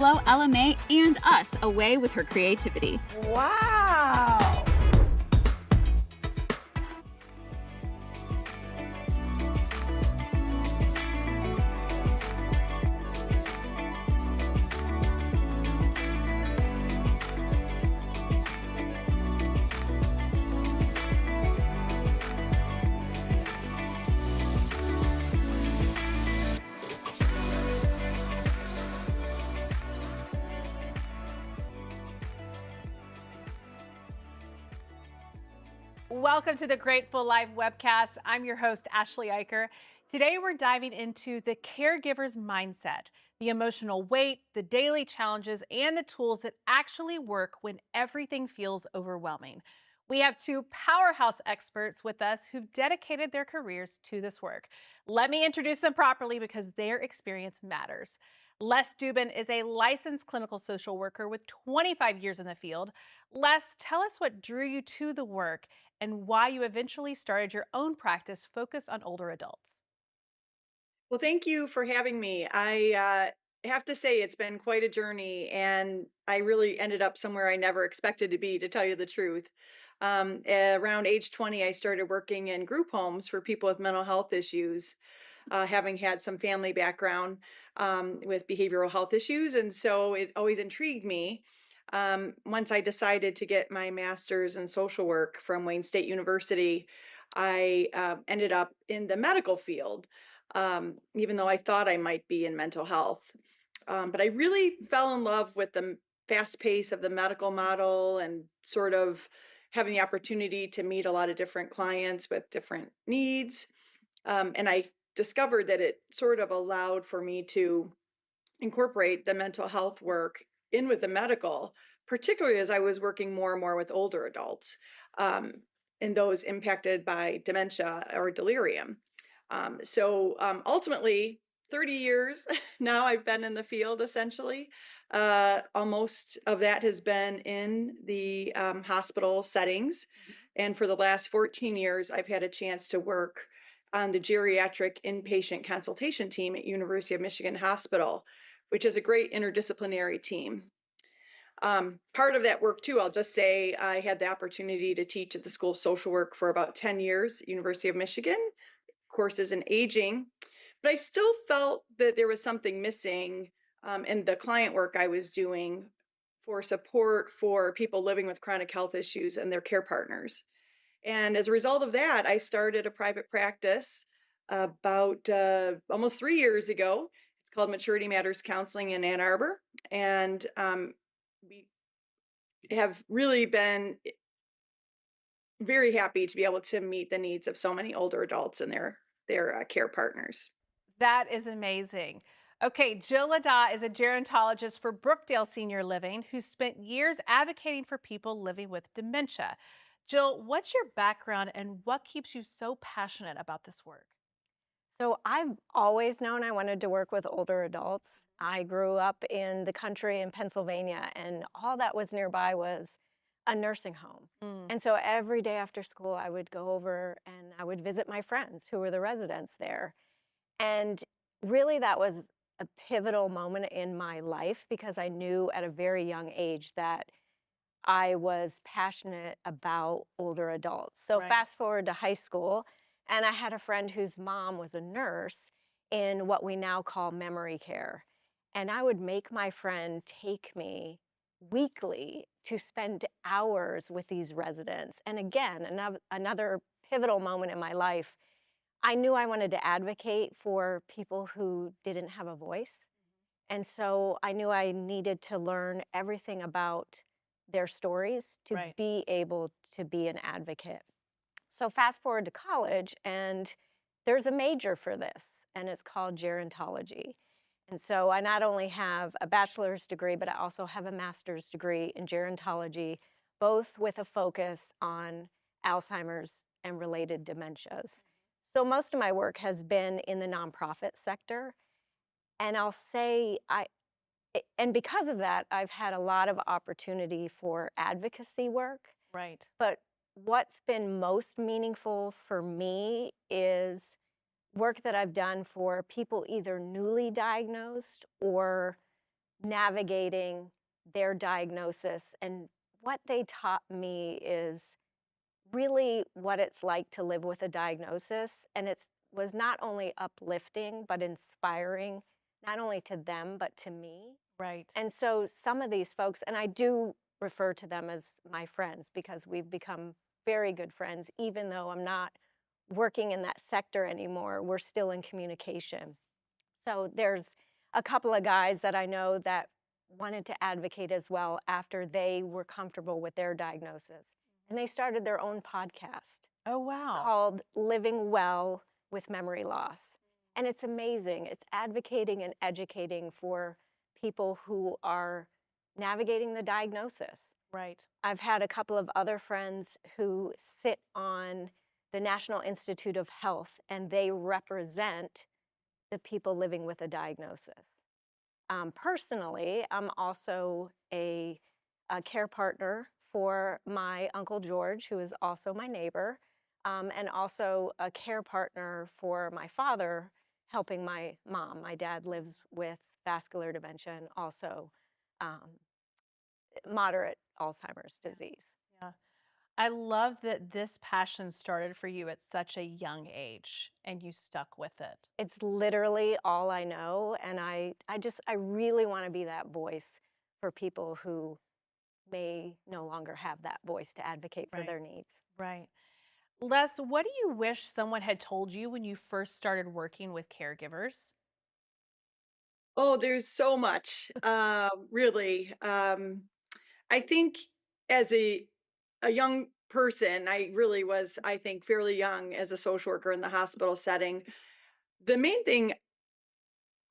blow LMA and us away with her creativity. Wow. Welcome to the Grateful Life Webcast. I'm your host, Ashley Eicher. Today, we're diving into the caregiver's mindset, the emotional weight, the daily challenges, and the tools that actually work when everything feels overwhelming. We have two powerhouse experts with us who've dedicated their careers to this work. Let me introduce them properly because their experience matters. Les Dubin is a licensed clinical social worker with 25 years in the field. Les, tell us what drew you to the work and why you eventually started your own practice focused on older adults. Well, thank you for having me. I have to say it's been quite a journey, and I really ended up somewhere I never expected to be, to tell you the truth. Around age 20, I started working in group homes for people with mental health issues, having had some family background with behavioral health issues. And so it always intrigued me. Once I decided to get my master's in social work from Wayne State University, I ended up in the medical field, even though I thought I might be in mental health. But I really fell in love with the fast pace of the medical model and sort of having the opportunity to meet a lot of different clients with different needs. And I discovered that it sort of allowed for me to incorporate the mental health work in with the medical, particularly as I was working more and more with older adults, um, and those impacted by dementia or delirium. Ultimately, 30 years now I've been in the field essentially. Almost of that has been in the hospital settings. And for the last 14 years, I've had a chance to work on the geriatric inpatient consultation team at University of Michigan Hospital, which is a great interdisciplinary team. Part of that work too, I'll just say I had the opportunity to teach at the School of Social Work for about 10 years, University of Michigan, courses in aging, but I still felt that there was something missing in the client work I was doing for support for people living with chronic health issues and their care partners. And as a result of that, I started a private practice about almost 3 years ago. It's called Maturity Matters Counseling in Ann Arbor. And we have really been very happy to be able to meet the needs of so many older adults and their care partners. That is amazing. Okay, Jill Ladaa is a gerontologist for Brookdale Senior Living who spent years advocating for people living with dementia. Jill, what's your background and what keeps you so passionate about this work? So I've always known I wanted to work with older adults. I grew up in the country in Pennsylvania, and all that was nearby was a nursing home. Mm. And so every day after school, I would go over and I would visit my friends who were the residents there. And really, that was a pivotal moment in my life because I knew at a very young age that I was passionate about older adults. So Right. fast forward to high school, and I had a friend whose mom was a nurse in what we now call memory care. And I would make my friend take me weekly to spend hours with these residents. And again, another pivotal moment in my life. I knew I wanted to advocate for people who didn't have a voice. And so I knew I needed to learn everything about their stories to Right. be able to be an advocate. So fast forward to college, and there's a major for this, and it's called gerontology. And so I not only have a bachelor's degree, but I also have a master's degree in gerontology, both with a focus on Alzheimer's and related dementias. So most of my work has been in the nonprofit sector. And I'll say and because of that, I've had a lot of opportunity for advocacy work. Right. But what's been most meaningful for me is work that I've done for people either newly diagnosed or navigating their diagnosis. And what they taught me is really what it's like to live with a diagnosis. And it was not only uplifting, but inspiring, not only to them, but to me. Right. And so some of these folks, and I do refer to them as my friends because we've become very good friends, even though I'm not working in that sector anymore, we're still in communication. So there's a couple of guys that I know that wanted to advocate as well after they were comfortable with their diagnosis. And they started their own podcast Oh, wow. called Living Well with Memory Loss. And it's amazing. It's advocating and educating for people who are navigating the diagnosis. Right. I've had a couple of other friends who sit on the National Institute of Health, and they represent the people living with a diagnosis. Personally, I'm also a care partner for my Uncle George, who is also my neighbor, and also a care partner for my father, helping my mom. My dad lives with vascular dementia and also um, moderate Alzheimer's disease. Yeah. I love that this passion started for you at such a young age and you stuck with it. It's literally all I know, and I really want to be that voice for people who may no longer have that voice to advocate for Right. their needs. Right. Les, what do you wish someone had told you when you first started working with caregivers? Oh, there's so much, really. I think as a young person, I really was, I think, fairly young as a social worker in the hospital setting. The main thing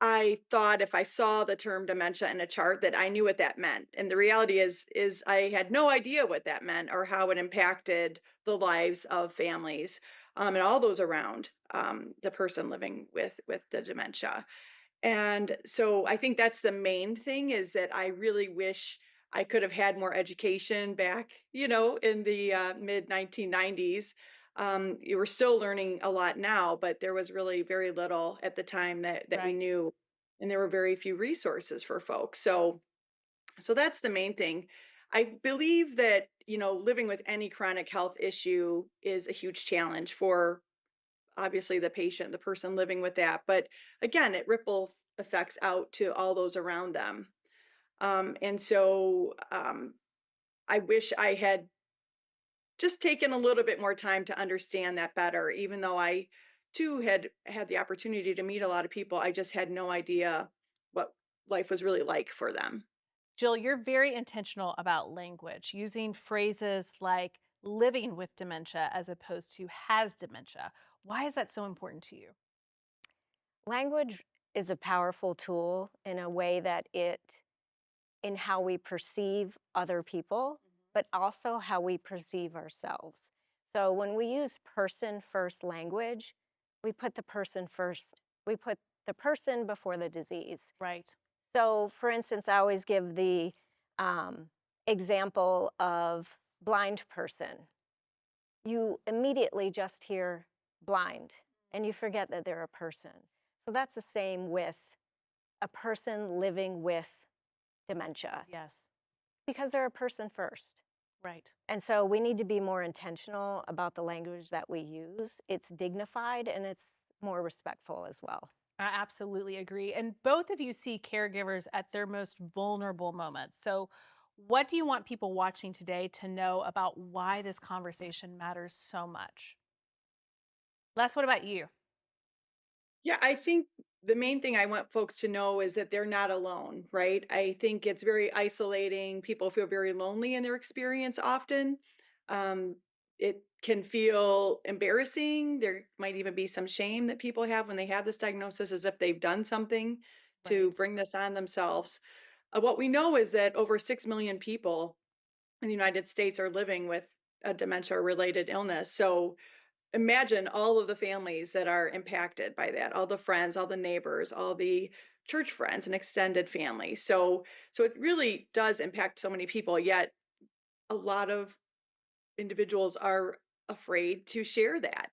I thought if I saw the term dementia in a chart that I knew what that meant. And the reality is I had no idea what that meant or how it impacted the lives of families and all those around the person living with the dementia. And so I think that's the main thing is that I really wish I could have had more education back, in the mid 1990s. You were still learning a lot now, but there was really very little at the time that we Right. knew, and there were very few resources for folks. So that's the main thing. I believe that living with any chronic health issue is a huge challenge for obviously the patient, the person living with that. But again, it ripple effects out to all those around them. And so I wish I had just taken a little bit more time to understand that better, even though I too had the opportunity to meet a lot of people. I just had no idea what life was really like for them. Jill, you're very intentional about language, using phrases like living with dementia as opposed to has dementia. Why is that so important to you? Language is a powerful tool in a way that in how we perceive other people, but also how we perceive ourselves. So when we use person first language, we put the person first, we put the person before the disease. Right. So, for instance, I always give the um, example of blind person. You immediately just hear blind and you forget that they're a person. So that's the same with a person living with dementia Yes. because they're a person first. Right. And so we need to be more intentional about the language that we use. It's dignified and it's more respectful as well. I absolutely agree. And both of you see caregivers at their most vulnerable moments. So, what do you want people watching today to know about why this conversation matters so much? Les, what about you? Yeah, I think the main thing I want folks to know is that they're not alone, right? I think it's very isolating. People feel very lonely in their experience often. Um, it can feel embarrassing. There might even be some shame that people have when they have this diagnosis as if they've done something to Right. bring this on themselves. What we know is that over 6 million people in the United States are living with a dementia related illness. So imagine all of the families that are impacted by that, all the friends, all the neighbors, all the church friends and extended family. So it really does impact so many people, yet a lot of individuals are afraid to share that.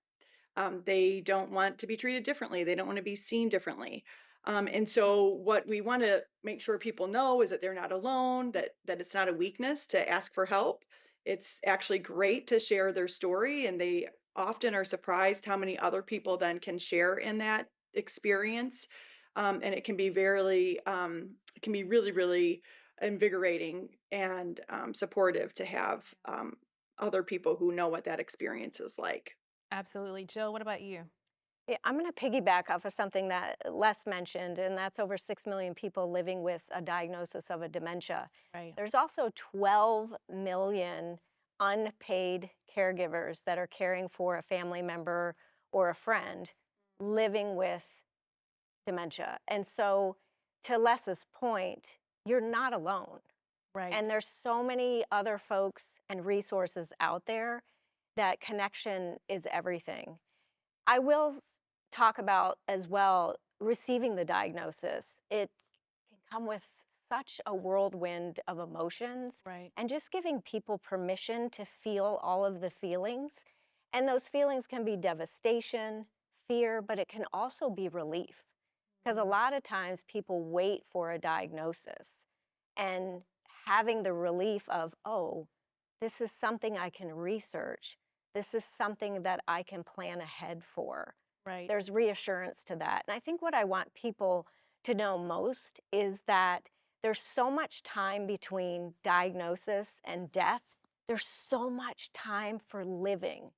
They don't want to be treated differently. They don't want to be seen differently. And so what we want to make sure people know is that they're not alone, that it's not a weakness to ask for help. It's actually great to share their story, and they often are surprised how many other people then can share in that experience. And it can be it can be really, really invigorating and supportive to have other people who know what that experience is like. Absolutely. Jill, what about you? Yeah, I'm going to piggyback off of something that Les mentioned, and that's over 6 million people living with a diagnosis of a dementia. Right. There's also 12 million unpaid caregivers that are caring for a family member or a friend living with dementia. And so, to Les's point, you're not alone. Right. And there's so many other folks and resources out there that connection is everything. I will talk about as well receiving the diagnosis. It can come with such a whirlwind of emotions, Right. and just giving people permission to feel all of the feelings. And those feelings can be devastation, fear, but it can also be relief. Because a lot of times people wait for a diagnosis, and having the relief of, oh, this is something I can research. This is something that I can plan ahead for. Right. There's reassurance to that. And I think what I want people to know most is that there's so much time between diagnosis and death. There's so much time for living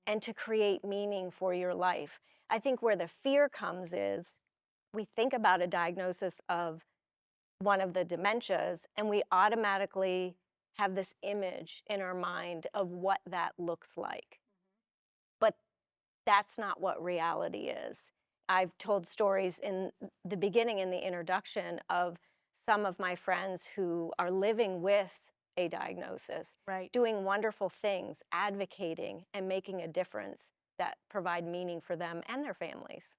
and to create meaning for your life. I think where the fear comes is we think about a diagnosis of one of the dementias, and we automatically have this image in our mind of what that looks like. But that's not what reality is. I've told stories in the beginning, in the introduction, of some of my friends who are living with a diagnosis, Right. doing wonderful things, advocating, and making a difference that provide meaning for them and their families.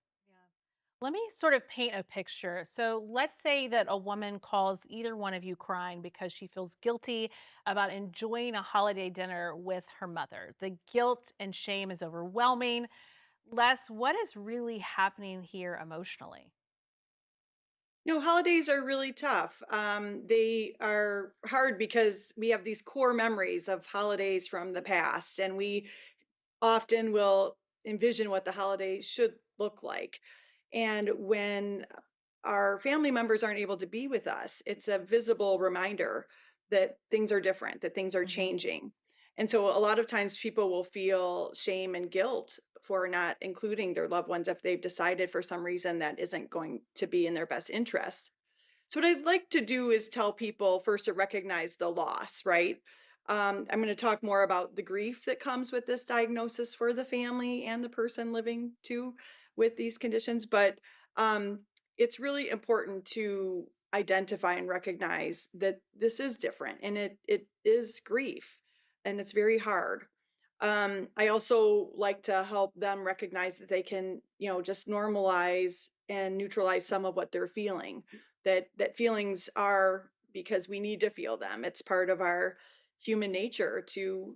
Let me sort of paint a picture. So let's say that a woman calls either one of you crying because she feels guilty about enjoying a holiday dinner with her mother. The guilt and shame is overwhelming. Les, what is really happening here emotionally? Holidays are really tough. They are hard because we have these core memories of holidays from the past, and we often will envision what the holiday should look like. And when our family members aren't able to be with us, it's a visible reminder that things are different, that things are Hmm. changing. And so a lot of times people will feel shame and guilt for not including their loved ones if they've decided for some reason that isn't going to be in their best interest. So what I'd like to do is tell people first to recognize the loss, right? I'm going to talk more about the grief that comes with this diagnosis for the family and the person living too with these conditions. But um, it's really important to identify and recognize that this is different, and it is grief, and it's very hard. I also like to help them recognize that they can, just normalize and neutralize some of what they're feeling. That feelings are because we need to feel them. It's part of our human nature to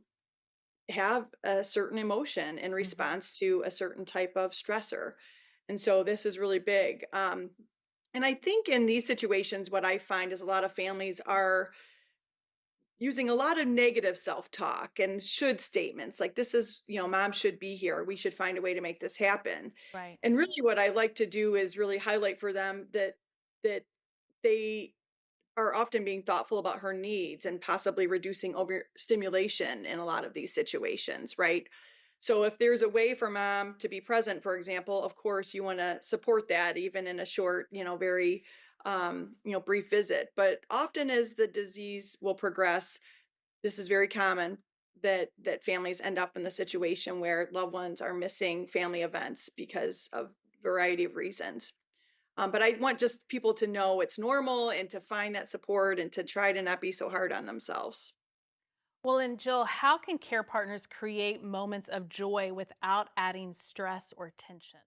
have a certain emotion in Hmm. response to a certain type of stressor. And so this is really big. And I think in these situations, what I find is a lot of families are using a lot of negative self-talk and should statements like this is, mom should be here. We should find a way to make this happen. Right. And really what I like to do is really highlight for them that they are often being thoughtful about her needs and possibly reducing overstimulation in a lot of these situations, right? So if there's a way for mom to be present, for example, of course you want to support that even in a short, very brief visit. But often as the disease will progress, this is very common that families end up in the situation where loved ones are missing family events because of variety of reasons. But I want just people to know it's normal and to find that support and to try to not be so hard on themselves. Well, and Jill, how can care partners create moments of joy without adding stress or tension?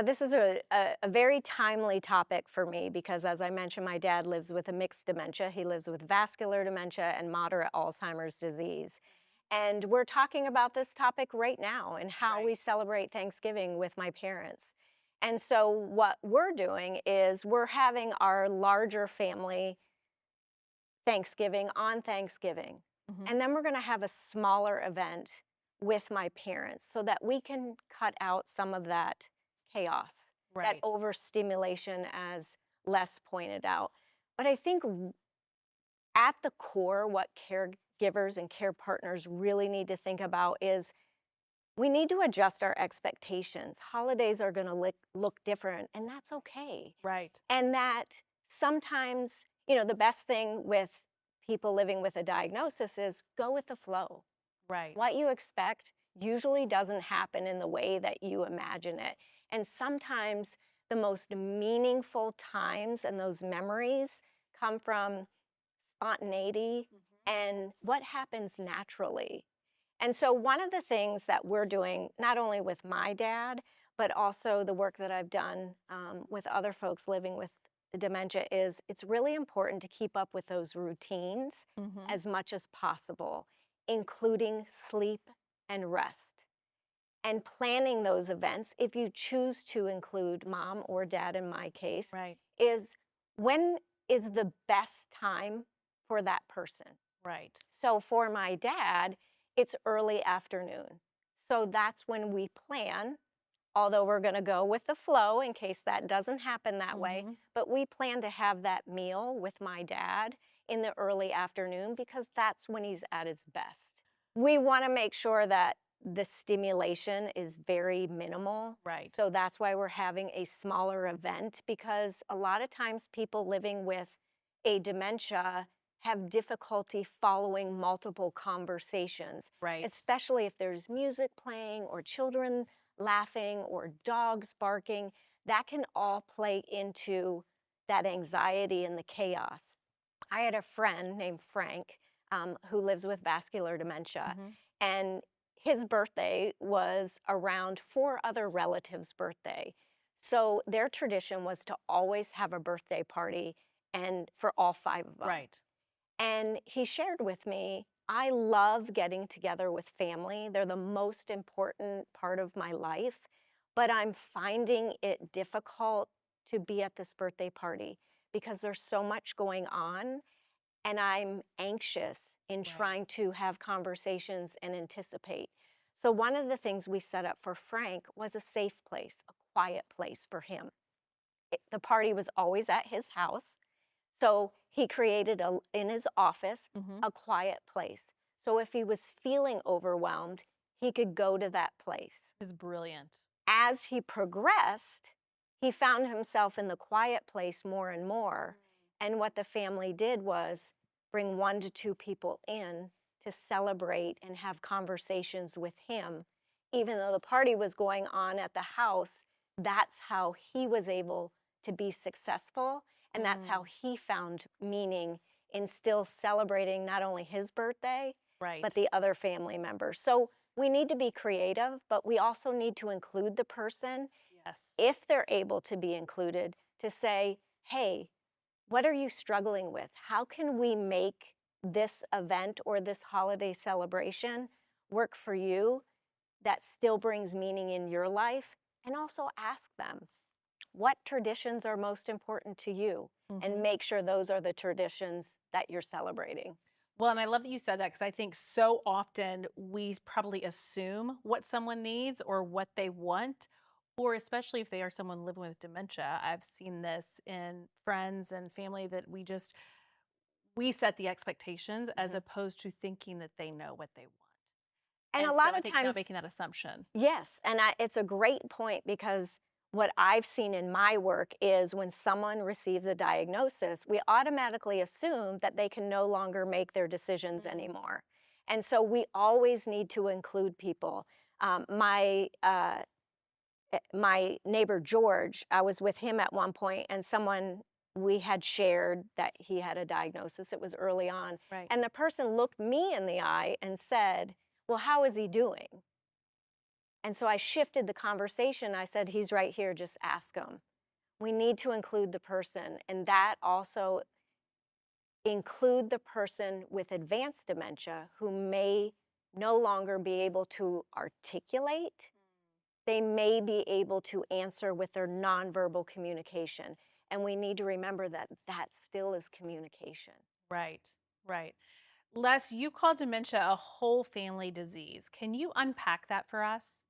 This is a very timely topic for me because, as I mentioned, my dad lives with a mixed dementia. He lives with vascular dementia and moderate Alzheimer's disease. And we're talking about this topic right now and how Right. we celebrate Thanksgiving with my parents. And so what we're doing is we're having our larger family Thanksgiving on Thanksgiving. Mhm. And then we're going to have a smaller event with my parents so that we can cut out some of that chaos, that Right. overstimulation, as Les pointed out. But I think at the core, what caregivers and care partners really need to think about is we need to adjust our expectations. Holidays are going to look different, and that's okay. Right. And that sometimes, the best thing with people living with a diagnosis is go with the flow. Right. What you expect usually doesn't happen in the way that you imagine it. And sometimes the most meaningful times and those memories come from spontaneity and what happens naturally. And so one of the things that we're doing, not only with my dad, but also the work that I've done with other folks living with dementia, is it's really important to keep up with those routines Mhm. as much as possible, including sleep and rest. And planning those events, if you choose to include mom or dad in my case, Right. is when is the best time for that person. Right. So for my dad, it's early afternoon. So that's when we plan, although we're going to go with the flow in case that doesn't happen that way. Mhm. But we plan to have that meal with my dad in the early afternoon because that's when he's at his best. We want to make sure that the stimulation is very minimal. Right. So that's why we're having a smaller event, because a lot of times people living with a dementia have difficulty following multiple conversations, Right. especially if there's music playing or children laughing or dogs barking. That can all play into that anxiety and the chaos. I had a friend named Frank who lives with vascular dementia, Mhm. and his birthday was around 4 other relatives' birthday. So their tradition was to always have a birthday party, and for all 5 of them. Right. And he shared with me, I love getting together with family. They're the most important part of my life, but I'm finding it difficult to be at this birthday party because there's so much going on, and I'm anxious in Right. trying to have conversations and anticipate. So one of the things we set up for Frank was a safe place, a quiet place for him. The party was always at his house. So he created in his office Mhm. a quiet place. So if he was feeling overwhelmed, he could go to that place. Is brilliant. As he progressed, he found himself in the quiet place more and more. And what the family did was bring 1 to 2 people in to celebrate and have conversations with him. Even though the party was going on at the house, that's how he was able to be successful. And that's how he found meaning in still celebrating not only his birthday, Right. but the other family members. So we need to be creative, but we also need to include the person, Yes. if they're able to be included, to say, hey, what are you struggling with? How can we make this event or this holiday celebration work for you that still brings meaning in your life? And also ask them, what traditions are most important to you? And Mhm. make sure those are the traditions that you're celebrating. Well, and I love that you said that, because I think so often we probably assume what someone needs or what they want, or especially if they are someone living with dementia. I've seen this in friends and family that we set the expectations as Mhm. opposed to thinking that they know what they want. And a And so lot I of think not times, making that assumption. yes, and it's a great point, because what I've seen in my work is when someone receives a diagnosis, we automatically assume that they can no longer make their decisions anymore. And so we always need to include people. My neighbor George, I was with him at one point, and we had shared that he had a diagnosis. It was early on. Right. And the person looked me in the eye and said, well, how is he doing? And so I shifted the conversation. I said, he's right here, just ask him. We need to include the person, and that also include the person with advanced dementia who may no longer be able to articulate they may be able to answer with their nonverbal communication. And we need to remember that that still is communication. Right, right. Les, you call dementia a whole family disease. Can you unpack that for us?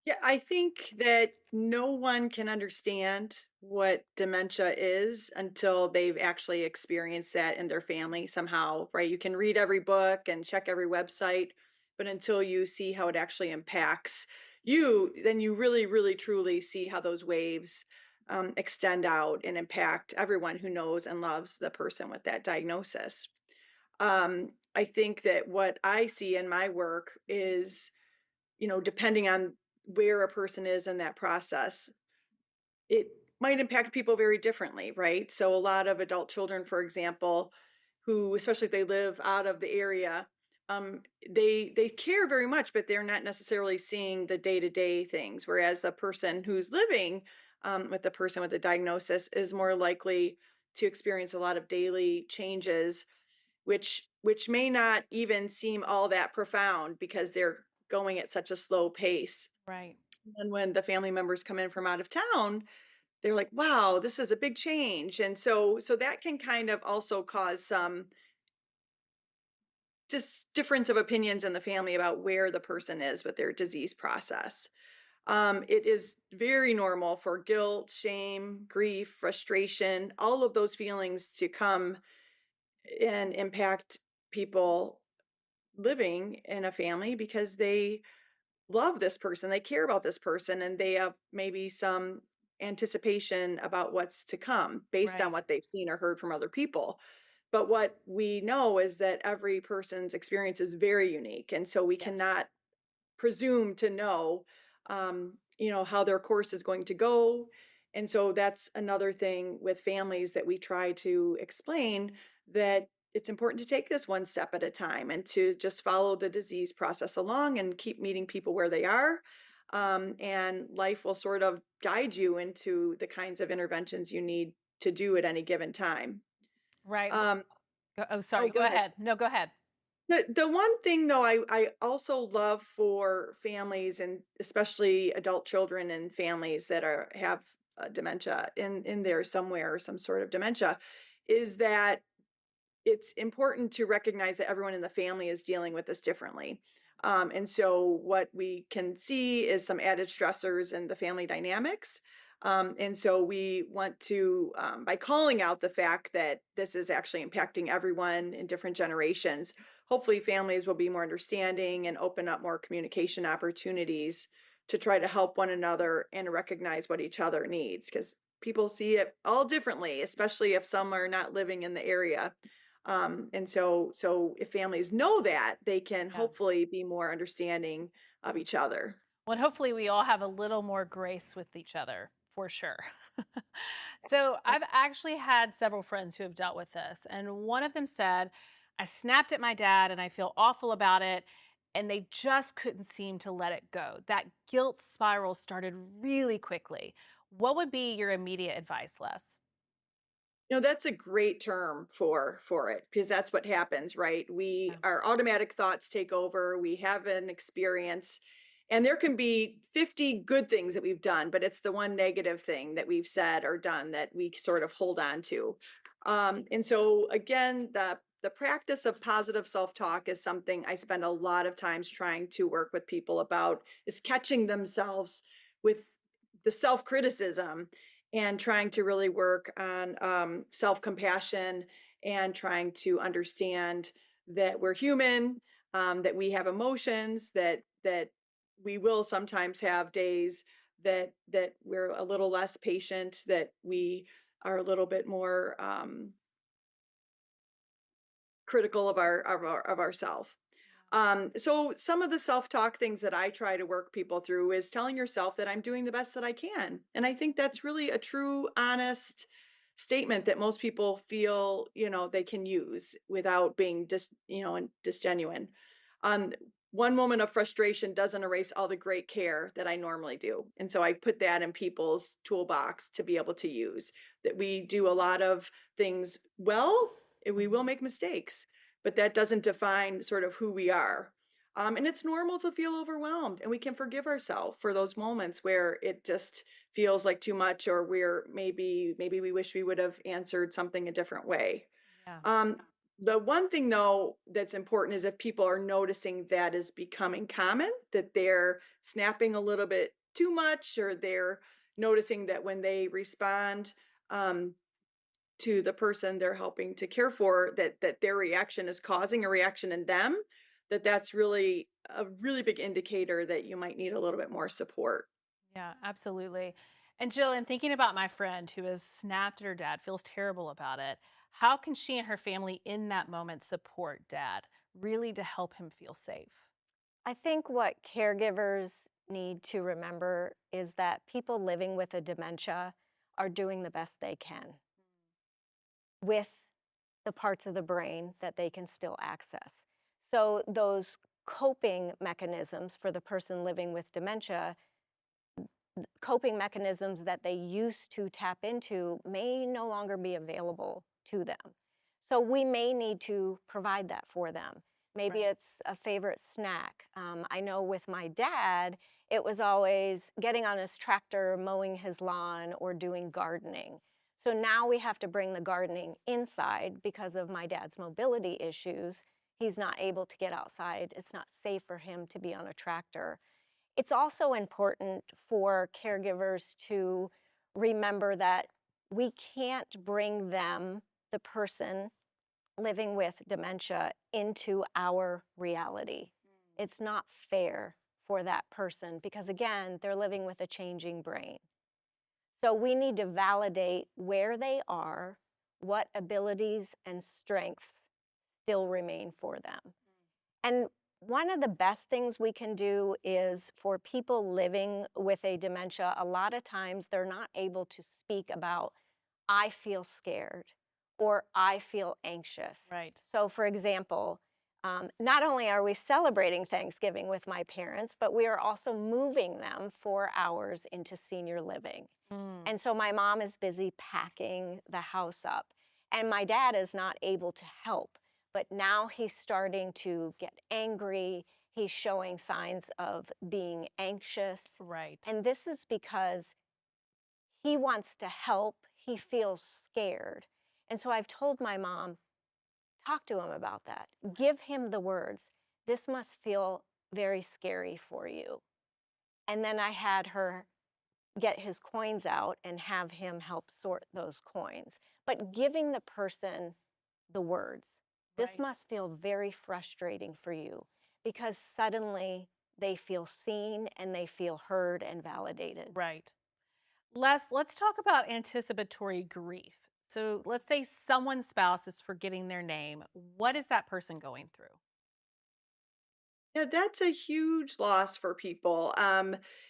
Yeah, I think that no one can understand what dementia is until they've actually experienced that in their family somehow, right? You can read every book and check every website, but until you see how it actually impacts you, then you really, really, truly see how those waves extend out and impact everyone who knows and loves the person with that diagnosis. I think that what I see in my work is, depending on where a person is in that process, it might impact people very differently, right? So a lot of adult children, for example, who, especially if they live out of the area, they care very much, but they're not necessarily seeing the day-to-day things. Whereas the person who's living with the person with the diagnosis is more likely to experience a lot of daily changes, which may not even seem all that profound because they're going at such a slow pace. Right. And when the family members come in from out of town, they're like, "Wow, this is a big change." And so that can kind of also cause some just difference of opinions in the family about where the person is with their disease process. It is very normal for guilt, shame, grief, frustration, all of those feelings to come and impact people living in a family because they love this person, they care about this person, and they have maybe some anticipation about what's to come based on Right. what they've seen or heard from other people. But what we know is that every person's experience is very unique. And so we Yes. cannot presume to know, how their course is going to go. And so that's another thing with families that we try to explain, that it's important to take this one step at a time and to just follow the disease process along and keep meeting people where they are. And life will sort of guide you into the kinds of interventions you need to do at any given time. Right. Um, Oh, oh, sorry. go Go ahead. ahead. No, go ahead. The one thing though, I also love for families and especially adult children and families that have dementia in there somewhere, some sort of dementia, is that it's important to recognize that everyone in the family is dealing with this differently. And so, what we can see is some added stressors in the family dynamics. And so, we want to, by calling out the fact that this is actually impacting everyone in different generations, hopefully, families will be more understanding and open up more communication opportunities to try to help one another and recognize what each other needs, because people see it all differently, especially if some are not living in the area. And so if families know that, they can Yeah. hopefully be more understanding of each other. Well, and hopefully we all have a little more grace with each other for sure. So I've actually had several friends who have dealt with this, and one of them said, I snapped at my dad and I feel awful about it. And they just couldn't seem to let it go. That guilt spiral started really quickly. What would be your immediate advice, Les? That's a great term for it, because that's what happens, right? We Yeah. Our automatic thoughts take over. We have an experience, and there can be 50 good things that we've done, but it's the one negative thing that we've said or done that we sort of hold on to. And so again, the practice of positive self-talk is something I spend a lot of times trying to work with people about, is catching themselves with the self-criticism and trying to really work on self-compassion and trying to understand that we're human, that we have emotions, that we will sometimes have days that we're a little less patient, that we are a little bit more critical of ourself. So some of the self-talk things that I try to work people through is telling yourself that I'm doing the best that I can. And I think that's really a true, honest statement that most people feel, they can use without being and disgenuine. Um, One moment of frustration doesn't erase all the great care that I normally do. And so I put that in people's toolbox to be able to use, that we do a lot of things well, and we will Mhm. make mistakes, but that doesn't define sort of who we are. And it's normal to feel overwhelmed, and we can forgive ourselves for those moments where it just feels like too much, or we're maybe we wish we would have answered something a different way. Yeah. Um, the one thing though that's important is if people are noticing that is becoming common, that they're snapping a little bit too much, or they're noticing that when they respond um, to the person they're helping to care for, that their reaction is causing a reaction in them, that's really a really big indicator that you might need a little bit more support. Yeah, absolutely. And Jill, in thinking about my friend who has snapped at her dad, feels terrible about it, how can she and her family in that moment support dad, really to help him feel safe? I think what caregivers need to remember is that people living with a dementia are doing the best they can with the parts of the brain that they can still access. So, those coping mechanisms for the person living with dementia, coping mechanisms that they used to tap into may no longer be available to them. So we may need to provide that for them. Maybe Right. it's a favorite snack. I know with my dad, it was always getting on his tractor, mowing his lawn, or doing gardening. So now we have to bring the gardening inside because of my dad's mobility issues. He's not able to get outside. It's not safe for him to be on a tractor. It's also important for caregivers to remember that we can't bring them, the person living with dementia, into our reality. It's not fair for that person because, again, they're living with a changing brain. So we need to validate where they are, what abilities and strengths still remain for them. And one of the best things we can do is for people living with a dementia, a lot of times they're not able to speak about, I feel scared or I feel anxious. Right. So, for example, not only are we celebrating Thanksgiving with my parents, but we are also moving them 4 hours into senior living. Mm. And so my mom is busy packing the house up, and my dad is not able to help. But now he's starting to get angry. He's showing signs of being anxious. Right. And this is because he wants to help. He feels scared. And so I've told my mom, talk to him about that. Give him the words. This must feel very scary for you. And then I had her get his coins out and have him help sort those coins. But giving the person the words, this Right. must feel very frustrating for you because suddenly they feel seen and they feel heard and validated. Right. Let's talk about anticipatory grief. So let's say someone's spouse is forgetting their name. What is that person going through? Yeah, that's a huge loss for people.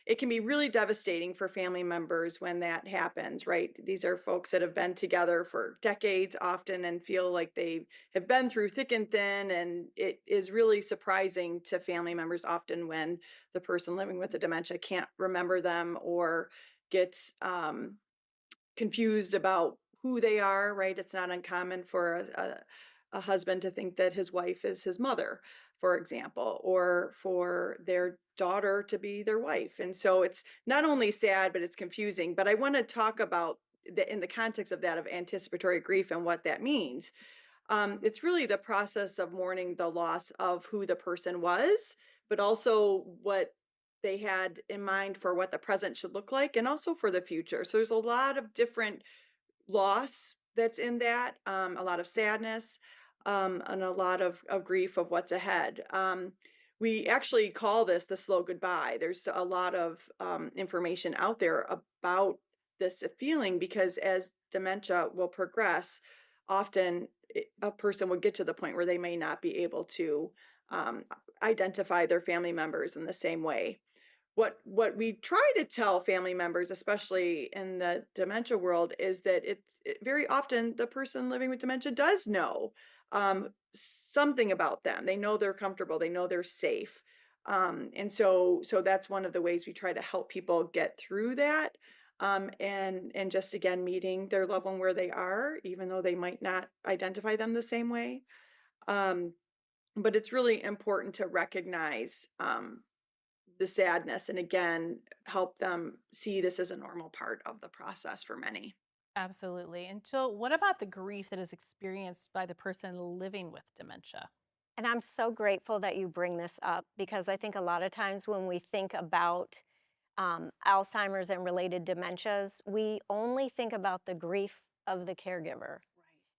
It can be really devastating for family members when that happens, right? These are folks that have been together for decades often and feel like they have been through thick and thin. And it is really surprising to family members often when the person living with the dementia can't remember them, or gets confused about who they are, right? It's not uncommon for a husband to think that his wife is his mother, for example, or for their daughter to be their wife. And so it's not only sad, but it's confusing. But I want to talk about in the context of that, of anticipatory grief and what that means. It's really the process of mourning the loss of who the person was, but also what they had in mind for what the present should look like, and also for the future. So there's a lot of different loss that's in that, a lot of sadness, and a lot of grief of what's ahead. We actually call this the slow goodbye. There's a lot of information out there about this feeling, because as dementia will progress, often a person would get to the point where they may not be able to identify their family members in the same way. What we try to tell family members, especially in the dementia world, is that very often the person living with dementia does know something about them. They know they're comfortable. They know they're safe. And so that's one of the ways we try to help people get through that. And just again, meeting their loved one where they are, even though they might not identify them the same way. Um, but it's really important to recognize the sadness and again help them see this as a normal part of the process for many. Absolutely. And Jill, what about the grief that is experienced by the person living with dementia? And I'm so grateful that you bring this up because I think a lot of times when we think about Alzheimer's and related dementias, we only think about the grief of the caregiver.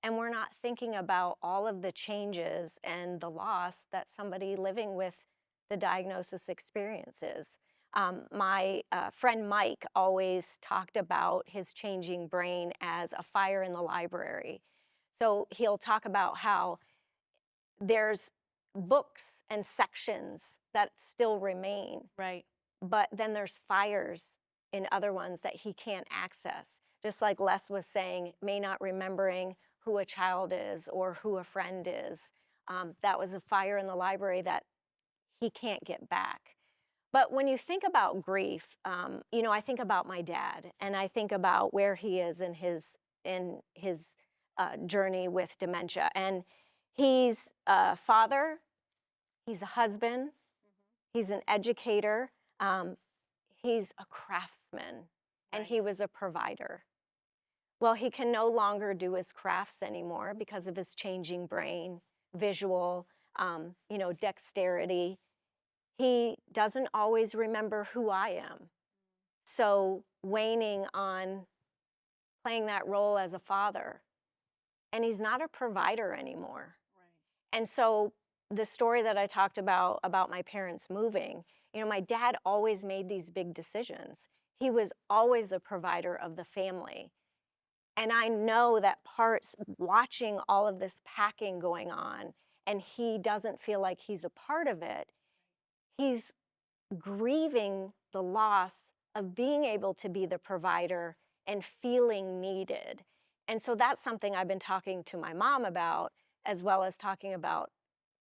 And we're not thinking about all of the changes and the loss that somebody living with the diagnosis experiences. My friend Mike always talked about his changing brain as a fire in the library. So he'll talk about how there's books and sections that still remain, Right. but then there's fires in other ones that he can't access. Just like Les was saying, may not remembering who a child is or who a friend is. That was a fire in the library that he can't get back. But when you think about grief, I think about my dad, and I think about where he is in his journey with dementia. And he's a father, he's a husband, he's an educator, um, he's a craftsman, and he Right. was a provider. Well, he can no longer do his crafts anymore because of his changing brain, visual, dexterity. He doesn't always remember who I am. So waning on playing that role as a father, and he's not a provider anymore. And so the story that I talked about my parents moving, my dad always made these big decisions. He was always a provider of the family. And I know that parts watching all of this packing going on and he doesn't feel like he's a part of it, he's grieving the loss of being able to be the provider and feeling needed. And so that's something I've been talking to my mom about, as well as talking about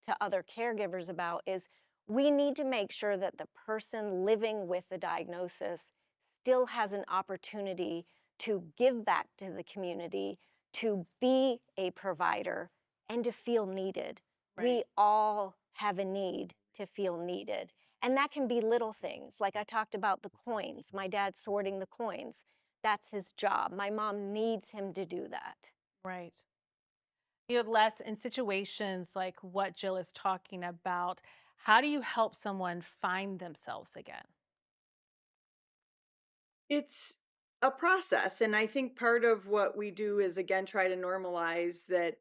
to other caregivers about, is we need to make sure that the person living with the diagnosis still has an opportunity to give back to the community, to be a provider, and to feel needed. We Right. all have a need to feel needed. And that can be little things. Like I talked about the coins, my dad sorting the coins. That's his job. My mom needs him to do that. Right. Les, in situations like what Jill is talking about, how do you help someone find themselves again? It's a process. And I think part of what we do is, again, try to normalize that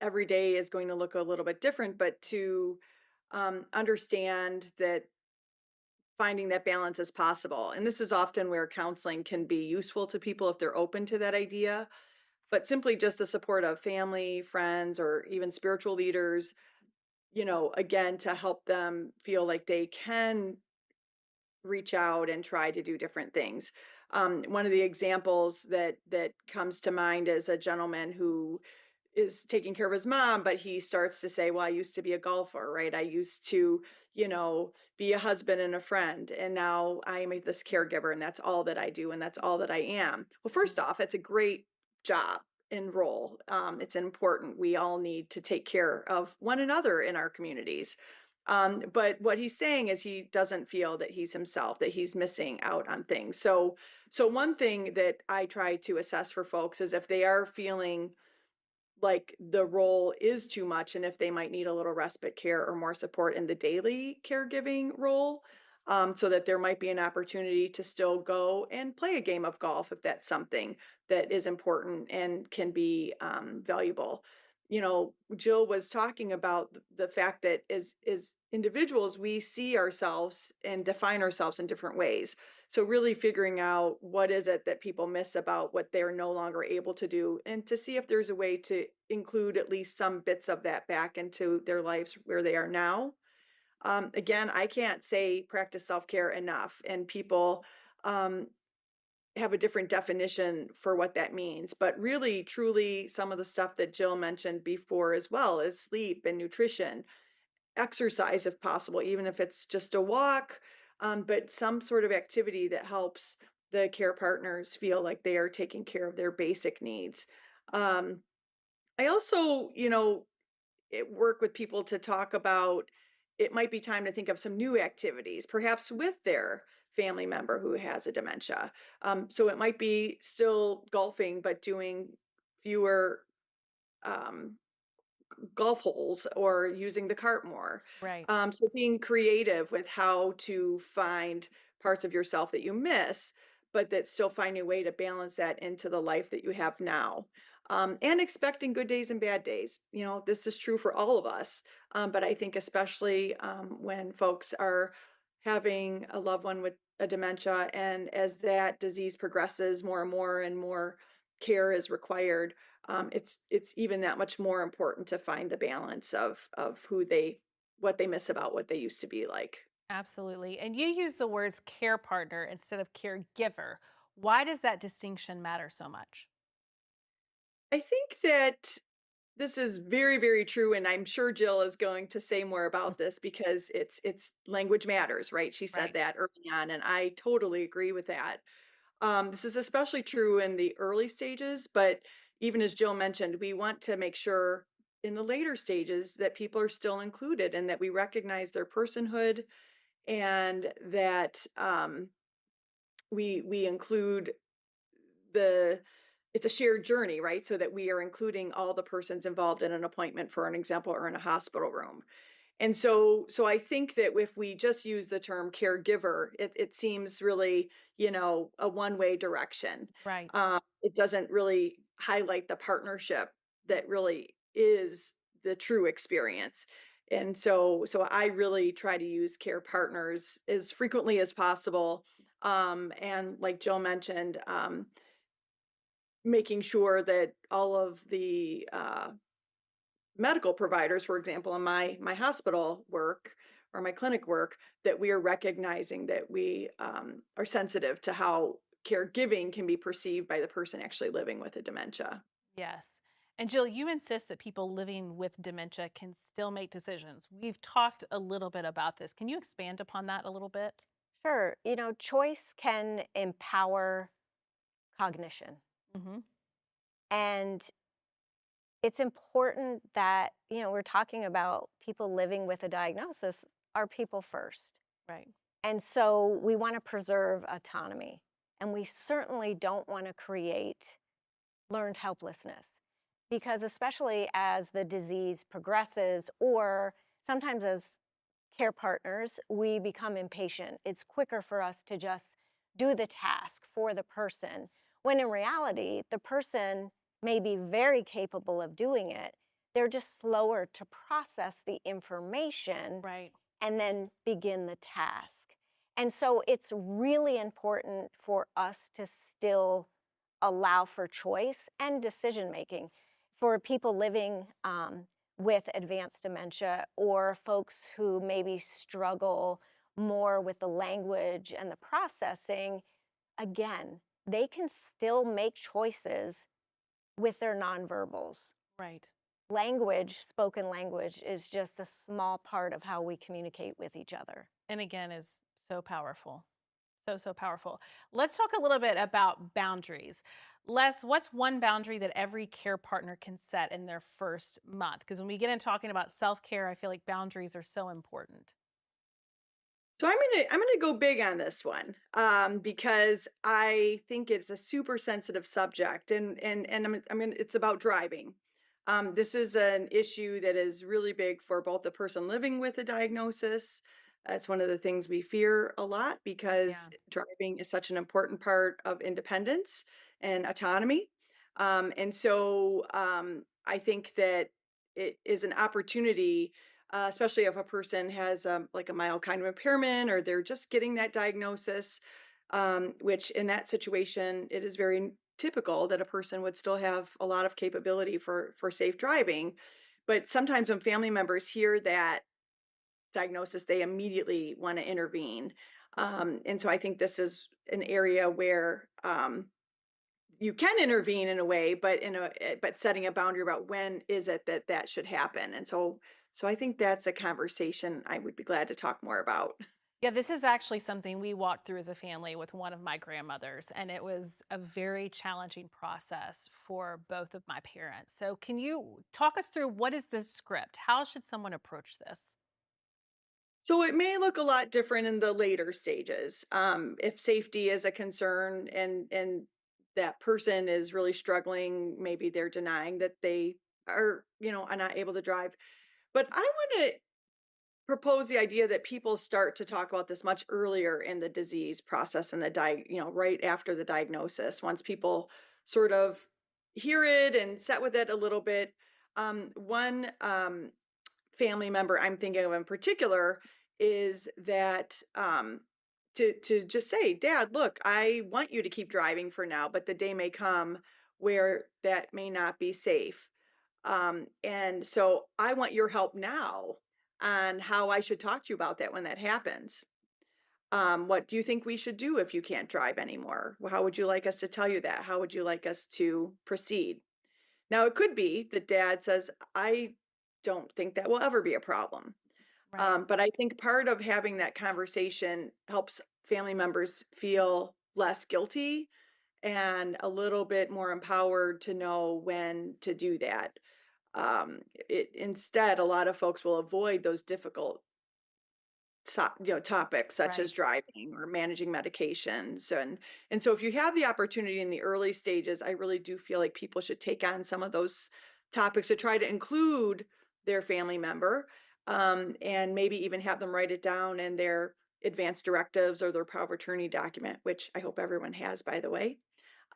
every day is going to look a little bit different, but to understand that finding that balance is possible. And this is often where counseling can be useful to people if they're open to that idea. But simply just the support of family, friends, or even spiritual leaders, again, to help them feel like they can reach out and try to do different things. One of the examples that comes to mind is a gentleman who is taking care of his mom, but he starts to say, "Well, I used to be a golfer, right? I used to, be a husband and a friend, and now this caregiver, and that's all that I do, and that's all that I am." Well, first off, it's a great job and role. It's important. We all need to take care of one another in our communities. But what he's saying is he doesn't feel that he's himself, that he's missing out on things. So one thing that I try to assess for folks is if they are feeling like the role is too much and if they might need a little respite care or more support in the daily caregiving role, so that there might be an opportunity to still go and play a game of golf if that's something that is important and can be valuable. Jill was talking about the fact that as individuals we see ourselves and define ourselves in different ways, so really figuring out what is it that people miss about what they're no longer able to do and to see if there's a way to include at least some bits of that back into their lives where they are now. Again, I can't say practice self-care enough, and people um, have a different definition for what that means. But really, truly, some of the stuff that Jill mentioned before as well is sleep and nutrition, exercise if possible, even if it's just a walk, but some sort of activity that helps the care partners feel like they are taking care of their basic needs. Um, I also, work with people to talk about it might be time to think of some new activities, perhaps with their family member who has a dementia. So it might be still golfing, but doing fewer um, golf holes or using the cart more. Right. So being creative with how to find parts of yourself that you miss, but that still find a way to balance that into the life that you have now. And expecting good days and bad days. You know, this is true for all of us. But I think especially when folks are having a loved one with a dementia, and as that disease progresses more and more care is required, it's even that much more important to find the balance of what they miss about what they used to be like. Absolutely. And you use the words care partner instead of caregiver. Why does that distinction matter so much? I think that this is very true, and I'm sure Jill is going to say more about this because it's language matters, right? She said Right. that early on, and I totally agree with that. This is especially true in the early stages, but even as Jill mentioned, we want to make sure in the later stages that people are still included and that we recognize their personhood, and that we include the it's a shared journey, right? So that we are including all the persons involved in an appointment, for an example, or in a hospital room. And so I think that if we just use the term caregiver, it seems really, a one-way direction. Right. It doesn't really highlight the partnership that really is the true experience. And so I really try to use care partners as frequently as possible. And like Jill mentioned, making sure that all of the medical providers, for example, in my hospital work or my clinic work, that we are recognizing that we are sensitive to how caregiving can be perceived by the person actually living with a dementia. Yes. And Jill, you insist that people living with dementia can still make decisions. We've talked a little bit about this. Can you expand upon that a little bit? Sure, choice can empower cognition. Hmm. And it's important that, we're talking about people living with a diagnosis are people first. Right. And so we want to preserve autonomy. And we certainly don't want to create learned helplessness. Because especially as the disease progresses, or sometimes as care partners, we become impatient. It's quicker for us to just do the task for the person, when in reality, the person may be very capable of doing it. They're just slower to process the information Right. and then begin the task. And so it's really important for us to still allow for choice and decision making for people living with advanced dementia, or folks who maybe struggle more with the language and the processing. Again, they can still make choices with their nonverbals. Right. Language, spoken language, is just a small part of how we communicate with each other. And again, is so powerful. So powerful. Let's talk a little bit about boundaries. Les, what's one boundary that every care partner can set in their first month? Because when we get into talking about self-care, I feel like boundaries are so important. So I'm gonna go big on this one, because I think it's a super sensitive subject, and it's about driving. This is an issue that is really big for both the person living with a diagnosis. It's one of the things we fear a lot because Yeah. driving is such an important part of independence and autonomy. I think that it is an opportunity, especially if a person has like a mild kind of impairment or they're just getting that diagnosis, which in that situation, it is very typical that a person would still have a lot of capability for safe driving. But sometimes when family members hear that diagnosis, they immediately want to intervene. And so I think this is an area where you can intervene in a way, but but setting a boundary about when is it that should happen. And so I think that's a conversation I would be glad to talk more about. Yeah, this is actually something we walked through as a family with one of my grandmothers, and it was a very challenging process for both of my parents. So, can you talk us through what is this script? How should someone approach this? So it may look a lot different in the later stages. If safety is a concern and that person is really struggling, maybe they're denying that they are not able to drive. But I want to propose the idea that people start to talk about this much earlier in the disease process and right after the diagnosis. Once people sort of hear it and set with it a little bit. One family member I'm thinking of in particular is that to just say, Dad, look, I want you to keep driving for now, but the day may come where that may not be safe. And so I want your help now on how I should talk to you about that when that happens. What do you think we should do if you can't drive anymore? How would you like us to tell you that? How would you like us to proceed? Now, it could be that dad says, I don't think that will ever be a problem. Right. But I think part of having that conversation helps family members feel less guilty and a little bit more empowered to know when to do that. Instead, a lot of folks will avoid those difficult topics such as Right. driving or managing medications. And so if you have the opportunity in the early stages, I really do feel like people should take on some of those topics to try to include their family member, and maybe even have them write it down in their advanced directives or their power of attorney document, which I hope everyone has, by the way.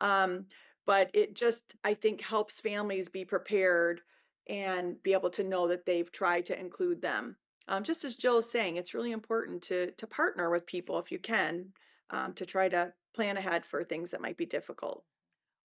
um, but it just, I think, helps families be prepared and be able to know that they've tried to include them. Just as Jill is saying, it's really important to partner with people if you can, to try to plan ahead for things that might be difficult.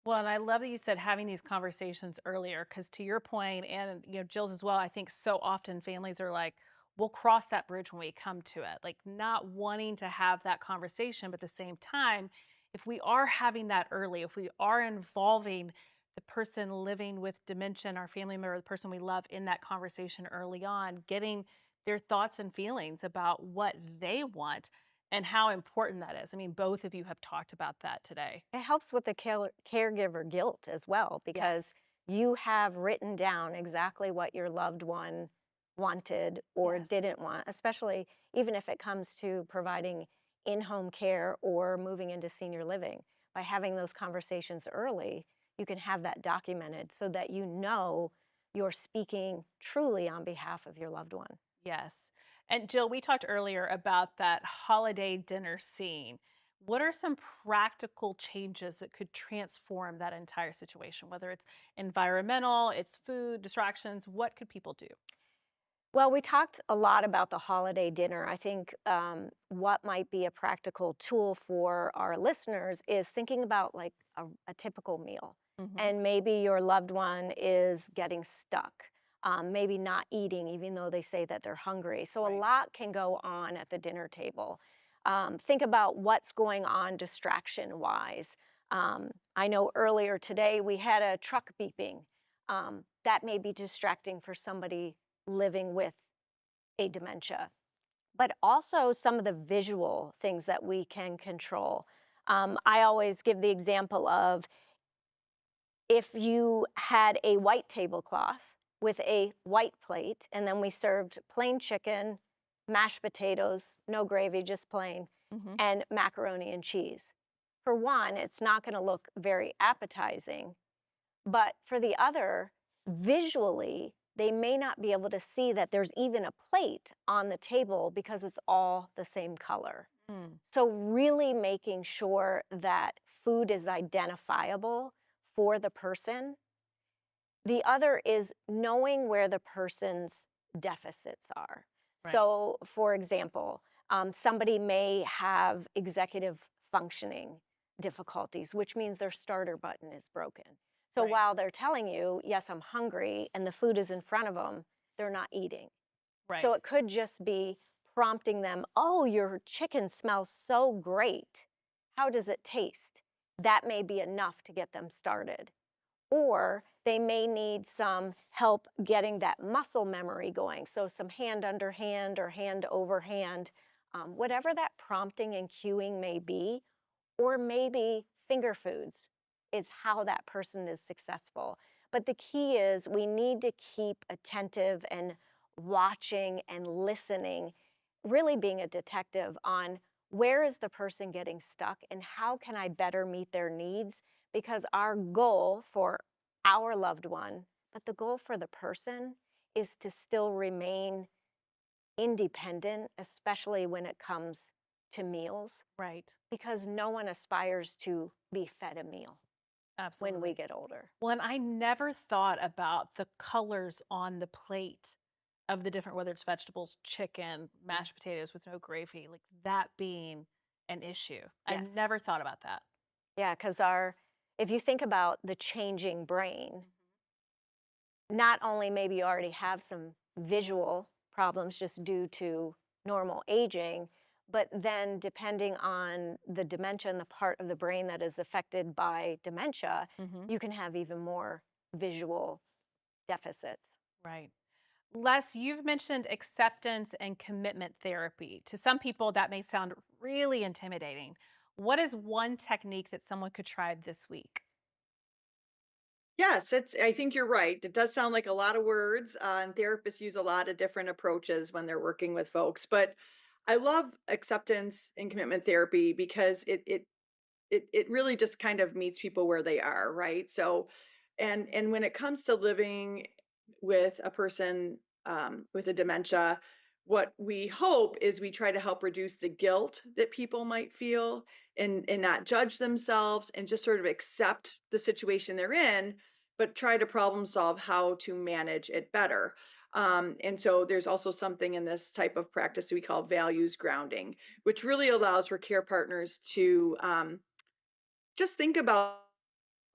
Well, and I love that you said having these conversations earlier, because to your point, and Jill's as well, I think so often families are like, we'll cross that bridge when we come to it, like not wanting to have that conversation. But at the same time, if we are having that early, if we are involving the person living with dementia, our family member, the person we love in that conversation early on, getting their thoughts and feelings about what they want and how important that is. I mean, both of you have talked about that today. It helps with the caregiver guilt as well, because Yes. you have written down exactly what your loved one wanted or Yes. didn't want, especially even if it comes to providing in-home care or moving into senior living. By having those conversations early, you can have that documented so that you know you're speaking truly on behalf of your loved one. Yes. And Jill, we talked earlier about that holiday dinner scene. What are some practical changes that could transform that entire situation? Whether it's environmental, it's food, distractions, what could people do? Well, we talked a lot about the holiday dinner. I think what might be a practical tool for our listeners is thinking about like a typical meal. Hmm. And maybe your loved one is getting stuck, maybe not eating, even though they say that they're hungry. So a Right. lot can go on at the dinner table. Think about what's going on distraction wise. I know earlier today we had a truck beeping. That may be distracting for somebody living with a dementia, but also some of the visual things that we can control. I always give the example of if you had a white tablecloth with a white plate, and then we served plain chicken, mashed potatoes, no gravy, just plain, Hmm. and macaroni and cheese. For one, it's not going to look very appetizing, but for the other, visually, they may not be able to see that there's even a plate on the table because it's all the same color. Mm. So, really making sure that food is identifiable for the person. The other is knowing where the person's deficits are. Right. So, for example, somebody may have executive functioning difficulties, which means their starter button is broken. So, Right. while they're telling you, yes, I'm hungry, and the food is in front of them, they're not eating. So, Right. it could just be prompting them, oh, your chicken smells so great. How does it taste? That may be enough to get them started. Or they may need some help getting that muscle memory going. So some hand under hand or hand over hand whatever that prompting and cueing may be, or maybe finger foods is how that person is successful. But the key is we need to keep attentive and watching and listening, really being a detective on where is the person getting stuck and how can I better meet their needs? Because our goal for our loved one, but the goal for the person is to still remain independent, especially when it comes to meals, Right. because no one aspires to be fed a meal when we Absolutely. get older. Well, and I never thought about the colors on the plate of the different, whether it's vegetables, chicken, mashed potatoes with no gravy, like that being an issue. I Yes. never thought about that. Yeah, because if you think about the changing brain, not only maybe you already have some visual problems just due to normal aging, but then depending on the dementia and the part of the brain that is affected by dementia, Hmm. you can have even more visual deficits. Right. Les, you've mentioned acceptance and commitment therapy. To some people, that may sound really intimidating. What is one technique that someone could try this week? Yes, I think you're right. It does sound like a lot of words, and therapists use a lot of different approaches when they're working with folks. But I love acceptance and commitment therapy because it really just kind of meets people where they are, right? So, and when it comes to living with a person with a dementia, what we hope is we try to help reduce the guilt that people might feel and not judge themselves and just sort of accept the situation they're in, but try to problem solve how to manage it better. And so there's also something in this type of practice we call values grounding, which really allows for care partners to just think about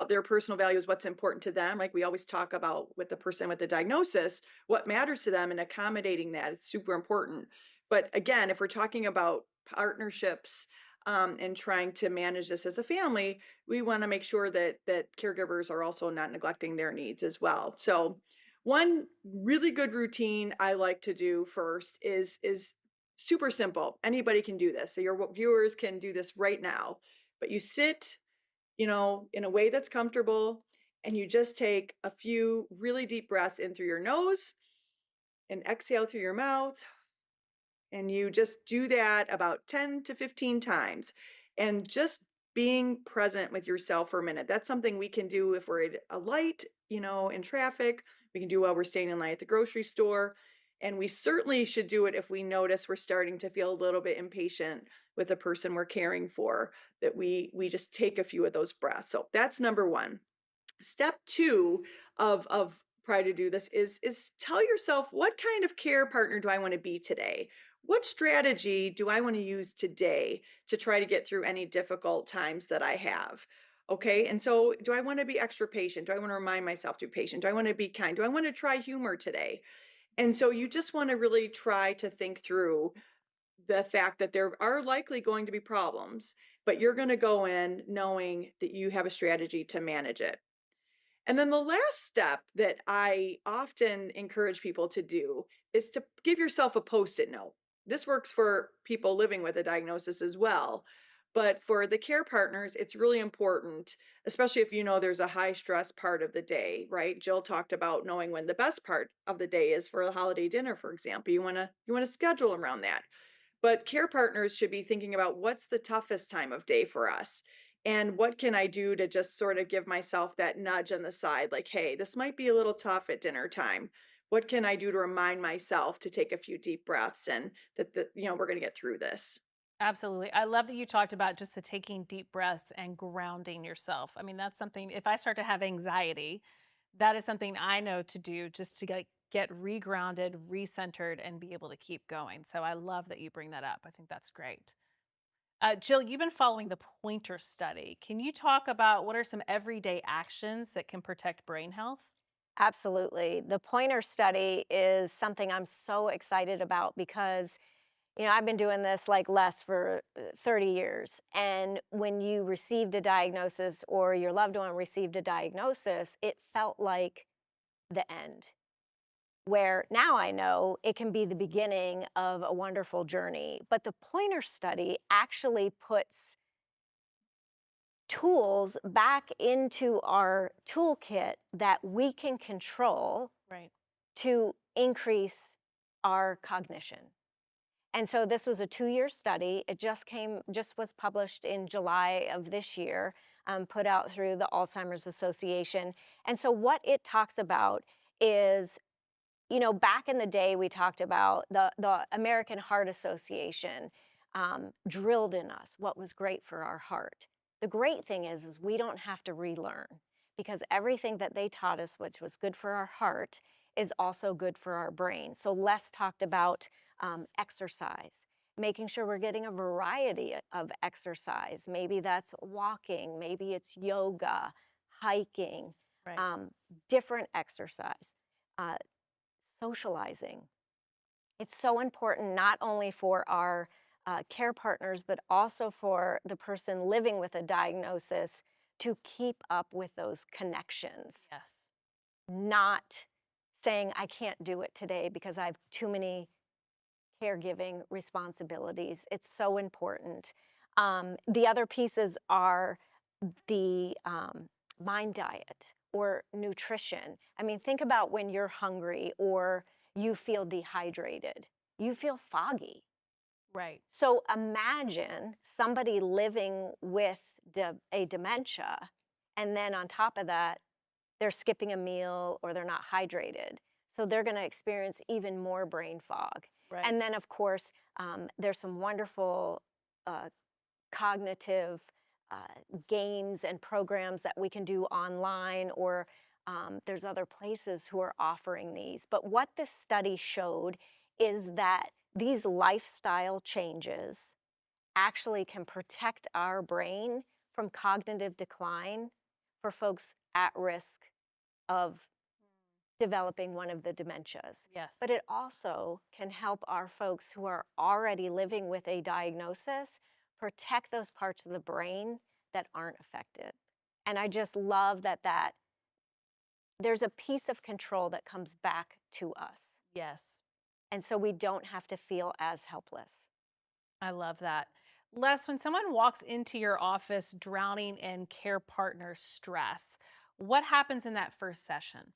their personal values, what's important to them. Like we always talk about with the person with the diagnosis, what matters to them and accommodating that. It's super important. But again, if we're talking about partnerships and trying to manage this as a family, we want to make sure that caregivers are also not neglecting their needs as well. So one really good routine I like to do first is super simple. Anybody can do this. So your viewers can do this right now. But you sit, in a way that's comfortable. And you just take a few really deep breaths in through your nose and exhale through your mouth. And you just do that about 10 to 15 times. And just being present with yourself for a minute. That's something we can do if we're at a light, in traffic. We can do while we're staying in line at the grocery store. And we certainly should do it if we notice we're starting to feel a little bit impatient with the person we're caring for, that we just take a few of those breaths. So that's number one. Step two of try to do this is tell yourself, what kind of care partner do I want to be today? What strategy do I want to use today to try to get through any difficult times that I have? Okay. And so do I want to be extra patient? Do I want to remind myself to be patient? Do I want to be kind? Do I want to try humor today? And so you just want to really try to think through the fact that there are likely going to be problems, but you're going to go in knowing that you have a strategy to manage it. And then the last step that I often encourage people to do is to give yourself a post it note. This works for people living with a diagnosis as well. But for the care partners, it's really important, especially if you know there's a high stress part of the day, right? Jill talked about knowing when the best part of the day is for a holiday dinner, for example. You want to schedule around that. But care partners should be thinking about what's the toughest time of day for us and what can I do to just sort of give myself that nudge on the side, like, hey, this might be a little tough at dinner time. What can I do to remind myself to take a few deep breaths and that we're going to get through this? Absolutely. I love that you talked about just the taking deep breaths and grounding yourself. I mean, that's something, if I start to have anxiety, that is something I know to do just to get regrounded, recentered, and be able to keep going. So I love that you bring that up. I think that's great. Jill, you've been following the Pointer study. Can you talk about what are some everyday actions that can protect brain health? Absolutely. The Pointer study is something I'm so excited about because, I've been doing this like less for 30 years. And when you received a diagnosis or your loved one received a diagnosis, it felt like the end. where now I know it can be the beginning of a wonderful journey. But the Pointer study actually puts tools back into our toolkit that we can control Right. to increase our cognition. And so this was a 2-year study. It just was published in July of this year, put out through the Alzheimer's Association. And so what it talks about is, back in the day, we talked about the American Heart Association drilled in us what was great for our heart. The great thing is we don't have to relearn, because everything that they taught us, which was good for our heart, is also good for our brain. So Les talked about exercise, making sure we're getting a variety of exercise. Maybe that's walking, maybe it's yoga, hiking, Right. different exercise. Uh, Socializing. It's so important not only for our care partners, but also for the person living with a diagnosis to keep up with those connections, Yes. not saying, I can't do it today because I have too many caregiving responsibilities. It's so important. The other pieces are the mind diet or nutrition. I mean, think about when you're hungry or you feel dehydrated, you feel foggy. Right. So imagine somebody living with a dementia, and then on top of that, they're skipping a meal or they're not hydrated. So they're going to experience even more brain fog. Right. And then, of course, there's some wonderful uh, cognitive games and programs that we can do online, or there's other places who are offering these. But what this study showed is that these lifestyle changes actually can protect our brain from cognitive decline for folks at risk of developing one of the dementias. Yes. But it also can help our folks who are already living with a diagnosis protect those parts of the brain that aren't affected. And I just love that there's a piece of control that comes back to us. Yes. And so we don't have to feel as helpless. I love that. Les, when someone walks into your office drowning in care partner stress, what happens in that first session?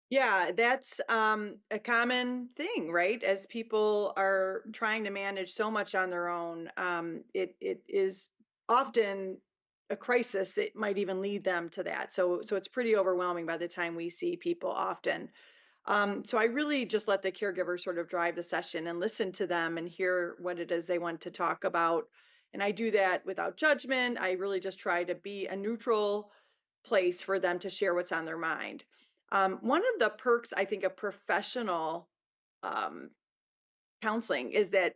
Yeah, that's a common thing, right? As people are trying to manage so much on their own, it is often a crisis that might even lead them to that. So it's pretty overwhelming by the time we see people often. So I really just let the caregiver sort of drive the session and listen to them and hear what it is they want to talk about. And I do that without judgment. I really just try to be a neutral place for them to share what's on their mind. One of the perks, I think, of professional um, counseling is that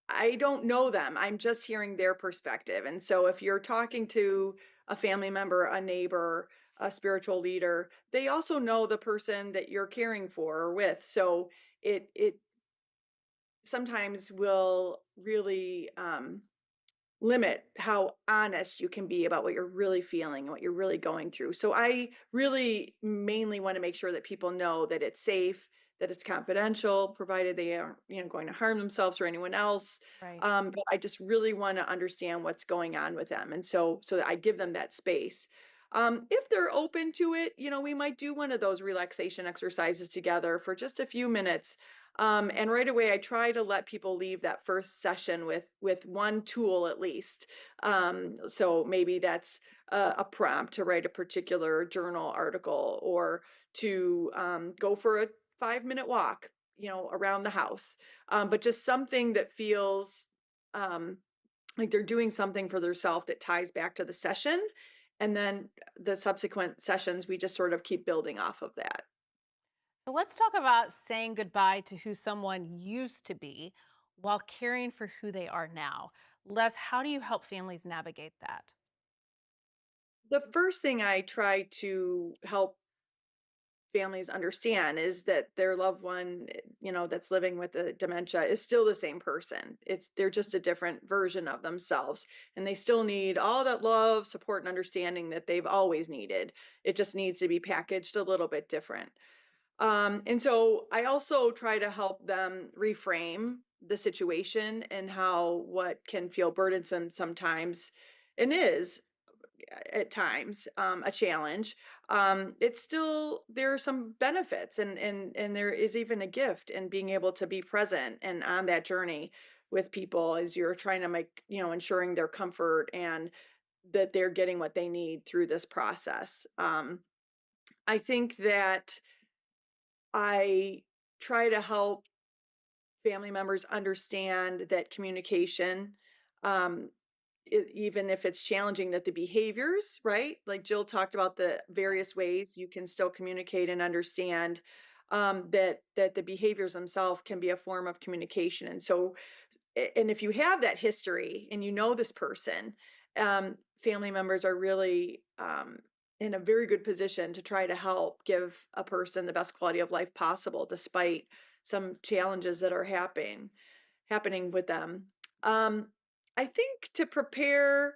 I don't know them. I'm just hearing their perspective. And so if you're talking to a family member, a neighbor, a spiritual leader, they also know the person that you're caring for or with. So it sometimes will really limit how honest you can be about what you're really feeling and what you're really going through. So I really mainly want to make sure that people know that it's safe, that it's confidential, provided they aren't, going to harm themselves or anyone else. Right. But I just really want to understand what's going on with them, and so that I give them that space. If they're open to it, we might do one of those relaxation exercises together for just a few minutes. And right away, I try to let people leave that first session with one tool at least. So maybe that's a prompt to write a particular journal article, or to go for a 5-minute walk, around the house. But just something that feels like they're doing something for themselves that ties back to the session. And then the subsequent sessions, we just sort of keep building off of that. So let's talk about saying goodbye to who someone used to be while caring for who they are now. Les, how do you help families navigate that? The first thing I try to help families understand is that their loved one, that's living with the dementia is still the same person. They're just a different version of themselves, and they still need all that love, support, and understanding that they've always needed. It just needs to be packaged a little bit different. And so I also try to help them reframe the situation and how what can feel burdensome sometimes and is at times a challenge. It's still there are some benefits and there is even a gift in being able to be present and on that journey with people as you're trying to make, ensuring their comfort and that they're getting what they need through this process. I think that I try to help family members understand that communication, um, even if it's challenging, that the behaviors, right? Like Jill talked about the various Yes. ways you can still communicate and understand that the behaviors themselves can be a form of communication. And so and if you have that history and you know this person, family members are really in a very good position to try to help give a person the best quality of life possible, despite some challenges that are happening with them. Um, I think to prepare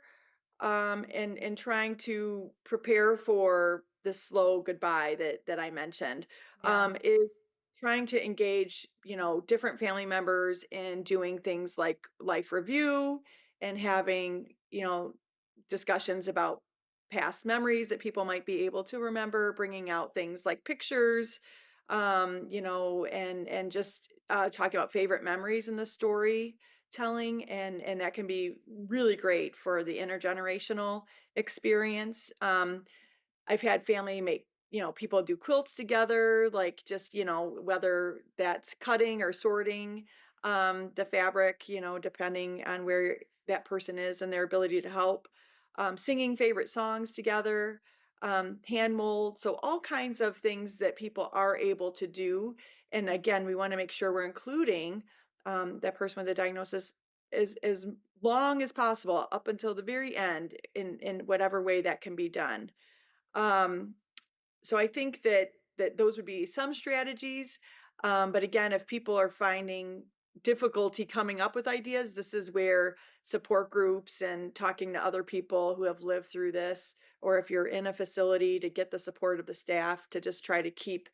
and trying to prepare for the slow goodbye that I mentioned Yeah. is trying to engage, different family members in doing things like life review and having, discussions about past memories that people might be able to remember, bringing out things like pictures, and just talking about favorite memories in the story telling, and that can be really great for the intergenerational experience. I've had family make, people do quilts together, like just, whether that's cutting or sorting the fabric, depending on where that person is and their ability to help. Singing favorite songs together, hand mold. So all kinds of things that people are able to do. And again, we want to make sure we're including that person with a diagnosis as long as possible up until the very end in whatever way that can be done. Um, so I think that those would be some strategies. But again, if people are finding difficulty coming up with ideas, this is where support groups and talking to other people who have lived through this, or if you're in a facility, to get the support of the staff to just try to keep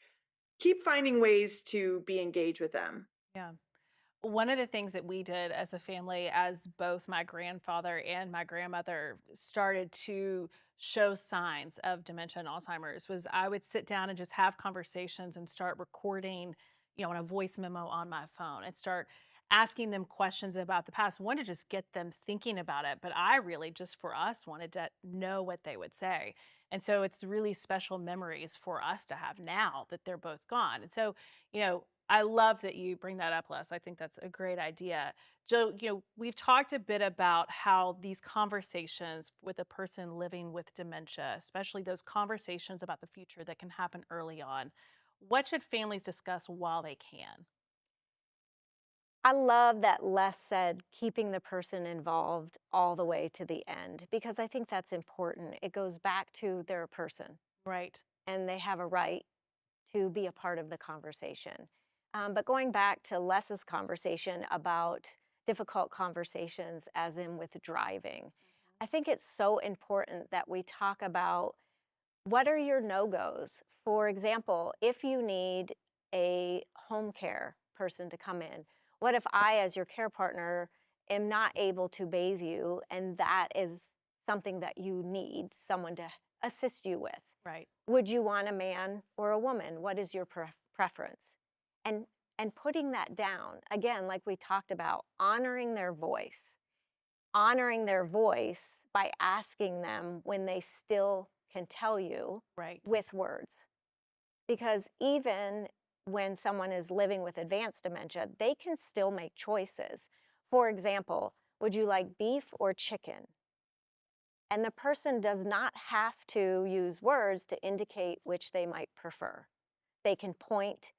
finding ways to be engaged with them. Yeah. One of the things that we did as a family, as both my grandfather and my grandmother started to show signs of dementia and Alzheimer's, was I would sit down and just have conversations and start recording, on a voice memo on my phone and start asking them questions about the past. One, to just get them thinking about it, but I really just for us wanted to know what they would say. And so it's really special memories for us to have now that they're both gone. And so, I love that you bring that up, Les. I think that's a great idea. Joe, we've talked a bit about how these conversations with a person living with dementia, especially those conversations about the future that can happen early on, what should families discuss while they can? I love that Les said keeping the person involved all the way to the end because I think that's important. It goes back to they're a person Right. and they have a right to be a part of the conversation. But going back to Les's conversation about difficult conversations, as in with driving, I think it's so important that we talk about what are your no goes. For example, if you need a home care person to come in, what if I, as your care partner, am not able to bathe you and that is something that you need someone to assist you with? Right. Would you want a man or a woman? What is your preference? And and putting that down again, like we talked about, honoring their voice by asking them when they still can tell you Right. with words. Because even when someone is living with advanced dementia, they can still make choices. For example, would you like beef or chicken? And the person does not have to use words to indicate which they might prefer. They can point,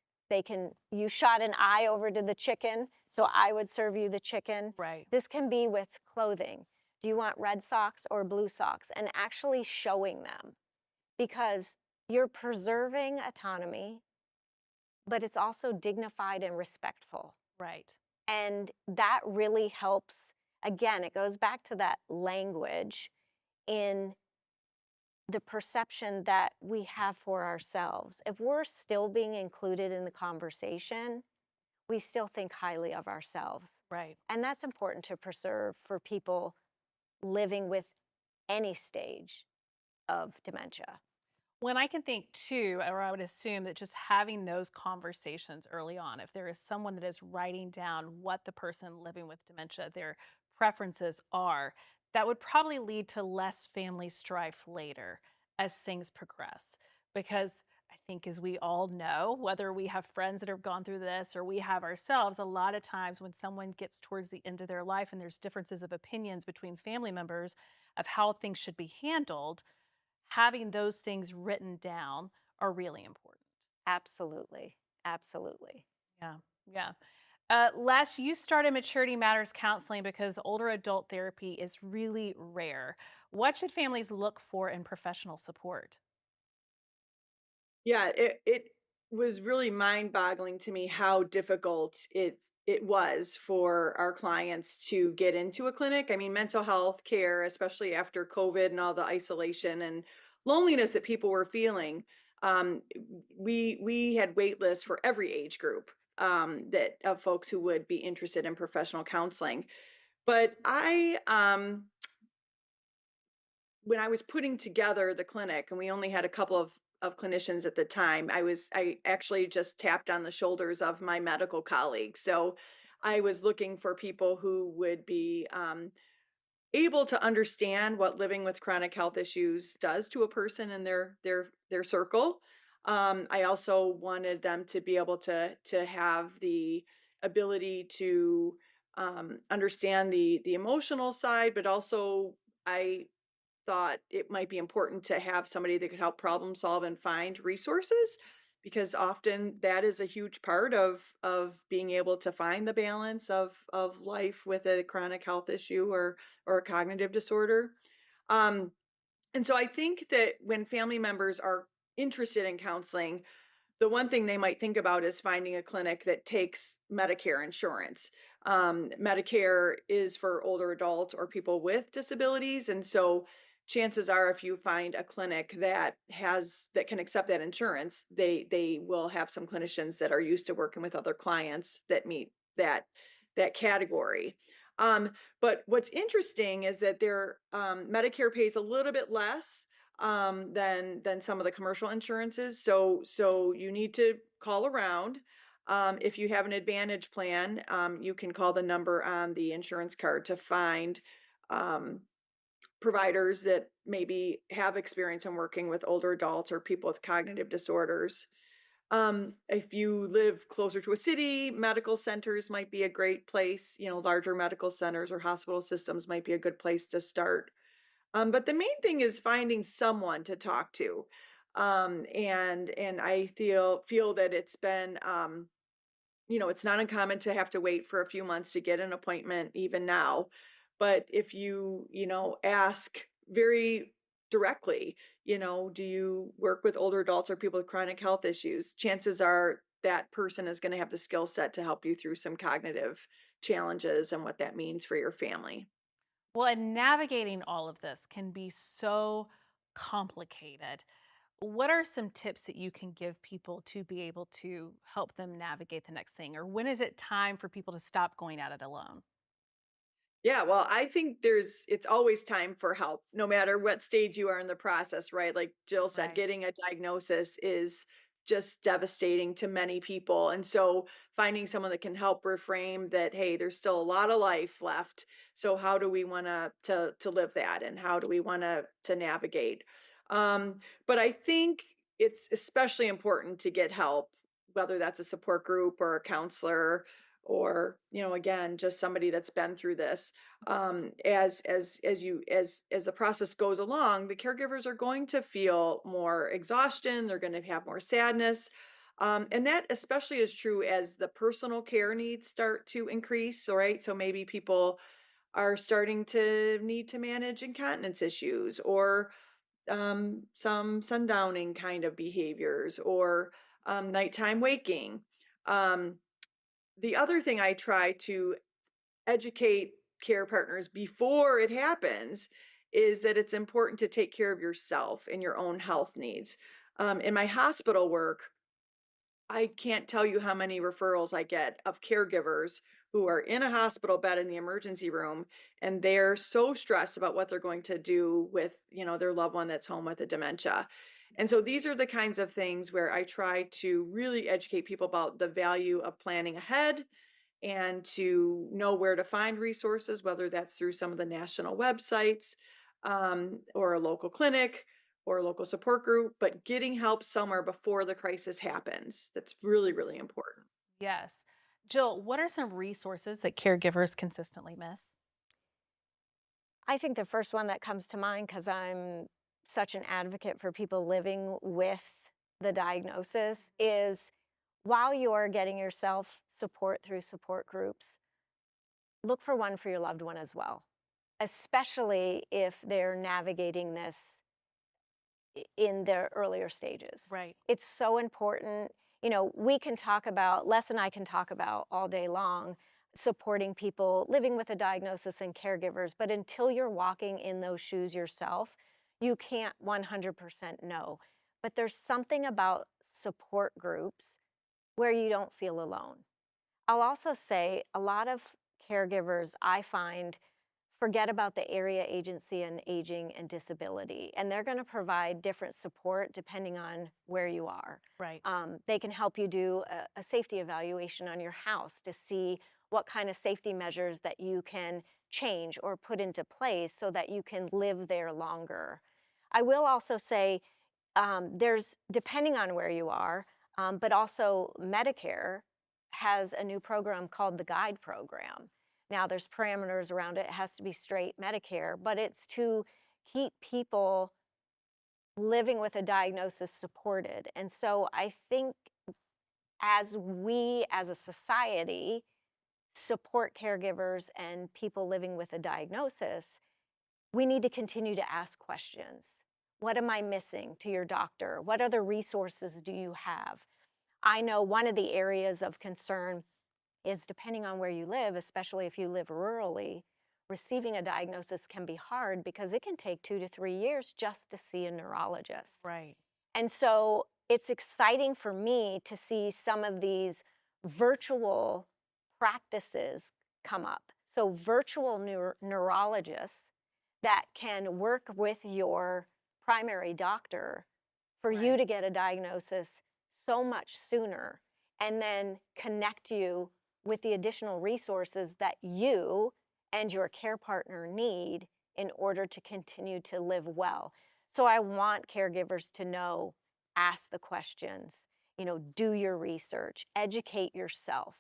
you shot an eye over to the chicken, so I would serve you the chicken. Right. This can be with clothing. Do you want red socks or blue socks? And actually showing them because you're preserving autonomy, but it's also dignified and respectful. Right. And that really helps. Again, it goes back to that language in the perception that we have for ourselves. If we're still being included in the conversation, we still think highly of ourselves. Right. And that's important to preserve for people living with any stage of dementia. When I can think too, or I would assume that just having those conversations early on, if there is someone that is writing down what the person living with dementia, their preferences are, that would probably lead to less family strife later as things progress. Because I think, as we all know, whether we have friends that have gone through this or we have ourselves, a lot of times when someone gets towards the end of their life and there's differences of opinions between family members of how things should be handled, having those things written down are really important. Absolutely. Absolutely. Yeah, yeah. Les, you started Maturity Matters Counseling because older adult therapy is really rare. What should families look for in professional support? Yeah, it was really mind-boggling to me how difficult it was for our clients to get into a clinic. I mean, mental health care, especially after COVID and all the isolation and loneliness that people were feeling. Um, we had wait lists for every age group, that of folks who would be interested in professional counseling. But when I was putting together the clinic, and we only had a couple of clinicians at the time, I actually just tapped on the shoulders of my medical colleagues. So I was looking for people who would be able to understand what living with chronic health issues does to a person in their circle. I also wanted them to be able to have the ability to understand the emotional side, but also I thought it might be important to have somebody that could help problem solve and find resources, because often that is a huge part of being able to find the balance of life with a chronic health issue or a cognitive disorder. um and so I think that when family members are interested in counseling, the one thing they might think about is finding a clinic that takes Medicare insurance. Medicare is for older adults or people with disabilities, and so chances are, if you find a clinic that can accept that insurance, they will have some clinicians that are used to working with other clients that meet that category. Um, but what's interesting is that their Medicare pays a little bit less than some of the commercial insurances. So you need to call around. If you have an Advantage plan, you can call the number on the insurance card to find um, providers that maybe have experience in working with older adults or people with cognitive disorders. If you live closer to a city, medical centers might be a great place. Larger medical centers or hospital systems might be a good place to start. But the main thing is finding someone to talk to. And I feel that it's been it's not uncommon to have to wait for a few months to get an appointment even now. But if you ask very directly, do you work with older adults or people with chronic health issues? Chances are that person is going to have the skill set to help you through some cognitive challenges and what that means for your family. Well, and navigating all of this can be so complicated. What are some tips that you can give people to be able to help them navigate the next thing? Or when is it time for people to stop going at it alone? Yeah, well, I think it's always time for help, no matter what stage you are in the process, right? Like Jill said, Right. getting a diagnosis is just devastating to many people. And so finding someone that can help reframe that, hey, there's still a lot of life left. So how do we want to live that, and how do we want to navigate? But I think it's especially important to get help, whether that's a support group or a counselor, or again, just somebody that's been through this. As the process goes along, the caregivers are going to feel more exhaustion, they're going to have more sadness. And that especially is true as the personal care needs start to increase. All right, so maybe people are starting to need to manage incontinence issues, or some sundowning kind of behaviors, or nighttime waking. um, the other thing I try to educate care partners before it happens is that it's important to take care of yourself and your own health needs. In my hospital work, I can't tell you how many referrals I get of caregivers who are in a hospital bed in the emergency room, and they're so stressed about what they're going to do with, their loved one that's home with a dementia. And so these are the kinds of things where I try to really educate people about the value of planning ahead and to know where to find resources, whether that's through some of the national websites, or a local clinic or a local support group, but getting help somewhere before the crisis happens. That's really, really important. Yes. Jill, what are some resources that caregivers consistently miss? I think the first one that comes to mind, because I'm such an advocate for people living with the diagnosis, is while you're getting yourself support through support groups, look for one for your loved one as well, especially if they're navigating this in their earlier stages. Right. It's so important. We can talk about, Les and I can talk about all day long, supporting people living with a diagnosis and caregivers, but until you're walking in those shoes yourself, you can't 100% know. But there's something about support groups where you don't feel alone. I'll also say a lot of caregivers I find forget about the area agency on aging and disability, and they're going to provide different support depending on where you are. Right. They can help you do a safety evaluation on your house to see what kind of safety measures that you can change or put into place so that you can live there longer. I will also say there's, depending on where you are, but also Medicare has a new program called the Guide Program. Now, there's parameters around it. It has to be straight Medicare, but it's to keep people living with a diagnosis supported. And so I think as we, as a society, support caregivers and people living with a diagnosis, we need to continue to ask questions. What am I missing to your doctor? What other resources do you have? I know one of the areas of concern is, depending on where you live, especially if you live rurally, receiving a diagnosis can be hard because it can take 2 to 3 years just to see a neurologist. Right. And so it's exciting for me to see some of these virtual practices come up. So virtual neurologists that can work with your primary doctor for you Right. to get a diagnosis so much sooner, and then connect you with the additional resources that you and your care partner need in order to continue to live well. So I want caregivers to know, ask the questions, do your research, educate yourself,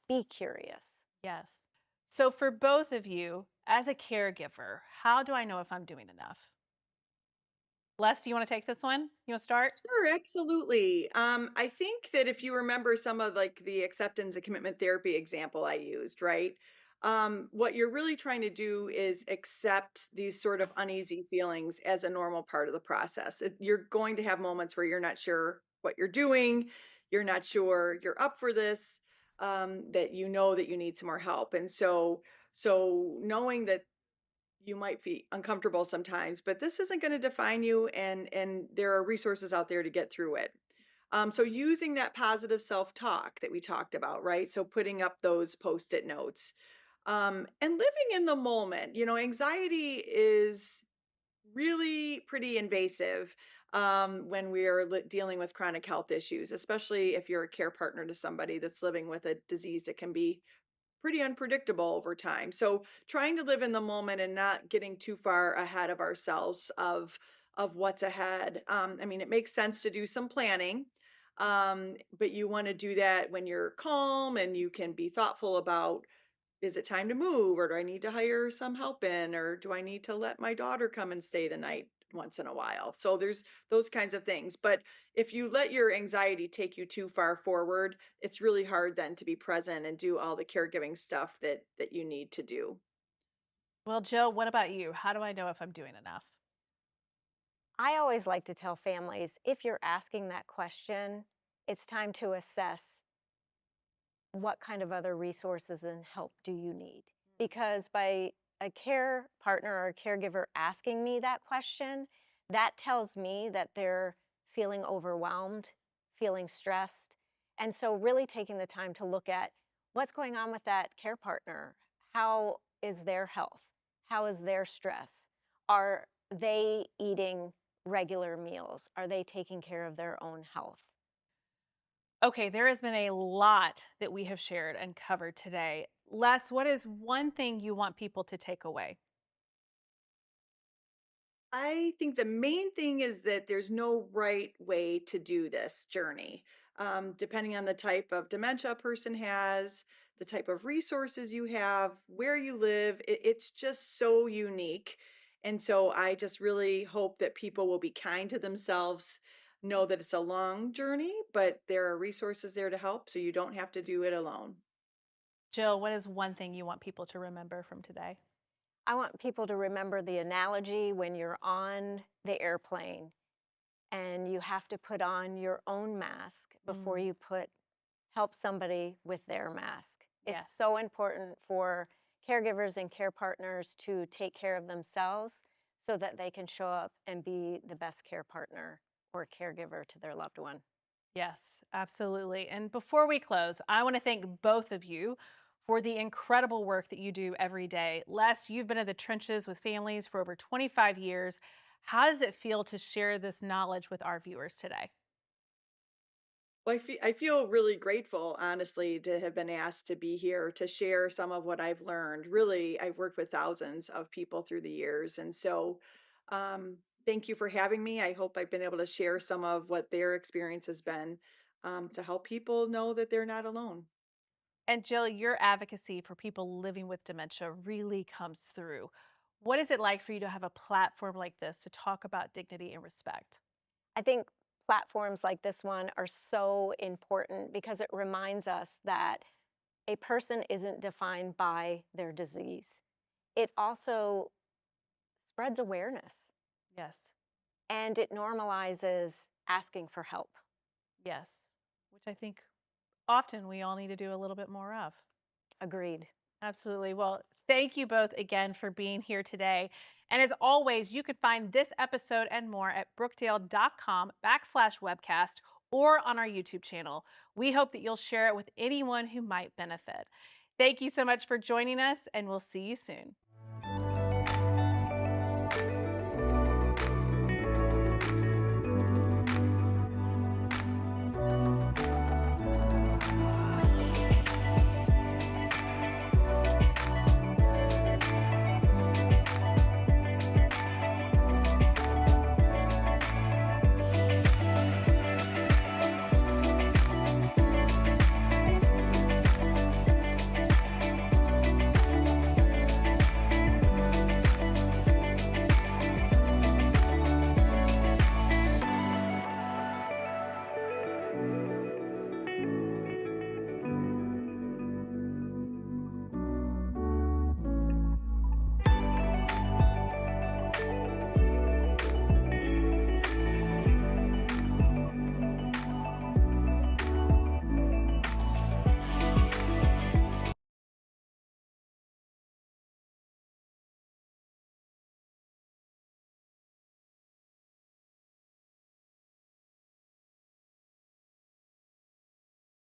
be curious. Yes. So for both of you, as a caregiver, how do I know if I'm doing enough? Les, do you want to take this one? You want to start? Sure, absolutely. I think that if you remember some of like the acceptance and commitment therapy example I used, right? What you're really trying to do is accept these sort of uneasy feelings as a normal part of the process. You're going to have moments where you're not sure what you're doing, you're not sure you're up for this, that you know that you need some more help. And so knowing that you might be uncomfortable sometimes, but this isn't going to define you, and there are resources out there to get through it. So using that positive self-talk that we talked about, right? So putting up those post-it notes, and living in the moment. Anxiety is really pretty invasive, when we are dealing with chronic health issues, especially if you're a care partner to somebody that's living with a disease that can be pretty unpredictable over time. So trying to live in the moment and not getting too far ahead of ourselves of what's ahead. I mean, it makes sense to do some planning, but you want to do that when you're calm and you can be thoughtful about, is it time to move, or do I need to hire some help in, or do I need to let my daughter come and stay the night once in a while? So there's those kinds of things. But if you let your anxiety take you too far forward, it's really hard then to be present and do all the caregiving stuff that you need to do. Well, Jill, what about you? How do I know if I'm doing enough? I always like to tell families, if you're asking that question, it's time to assess what kind of other resources and help do you need? Because by a care partner or a caregiver asking me that question, that tells me that they're feeling overwhelmed, feeling stressed. And so, really taking the time to look at what's going on with that care partner. How is their health? How is their stress? Are they eating regular meals? Are they taking care of their own health? Okay, there has been a lot that we have shared and covered today. Les, what is one thing you want people to take away? I think the main thing is that there's no right way to do this journey. Depending on the type of dementia a person has, the type of resources you have, where you live, it's just so unique. And so I just really hope that people will be kind to themselves, know that it's a long journey, but there are resources there to help, so you don't have to do it alone. Jill, what is one thing you want people to remember from today? I want people to remember the analogy when you're on the airplane and you have to put on your own mask before Mm, you help somebody with their mask. It's yes. so important for caregivers and care partners to take care of themselves so that they can show up and be the best care partner or caregiver to their loved one. Yes, absolutely. And before we close, I want to thank both of you for the incredible work that you do every day. Les, you've been in the trenches with families for over 25 years. How does it feel to share this knowledge with our viewers today? Well, I feel really grateful, honestly, to have been asked to be here to share some of what I've learned. Really, I've worked with thousands of people through the years. And so, thank you for having me. I hope I've been able to share some of what their experience has been to help people know that they're not alone. And Jill, your advocacy for people living with dementia really comes through. What is it like for you to have a platform like this to talk about dignity and respect? I think platforms like this one are so important because it reminds us that a person isn't defined by their disease. It also spreads awareness Yes, and it normalizes asking for help. yes, which I think often we all need to do a little bit more of. Agreed. Absolutely. Well, thank you both again for being here today. And as always, you can find this episode and more at brookdale.com/webcast or on our YouTube channel. We hope that you'll share it with anyone who might benefit. Thank you so much for joining us, and we'll see you soon.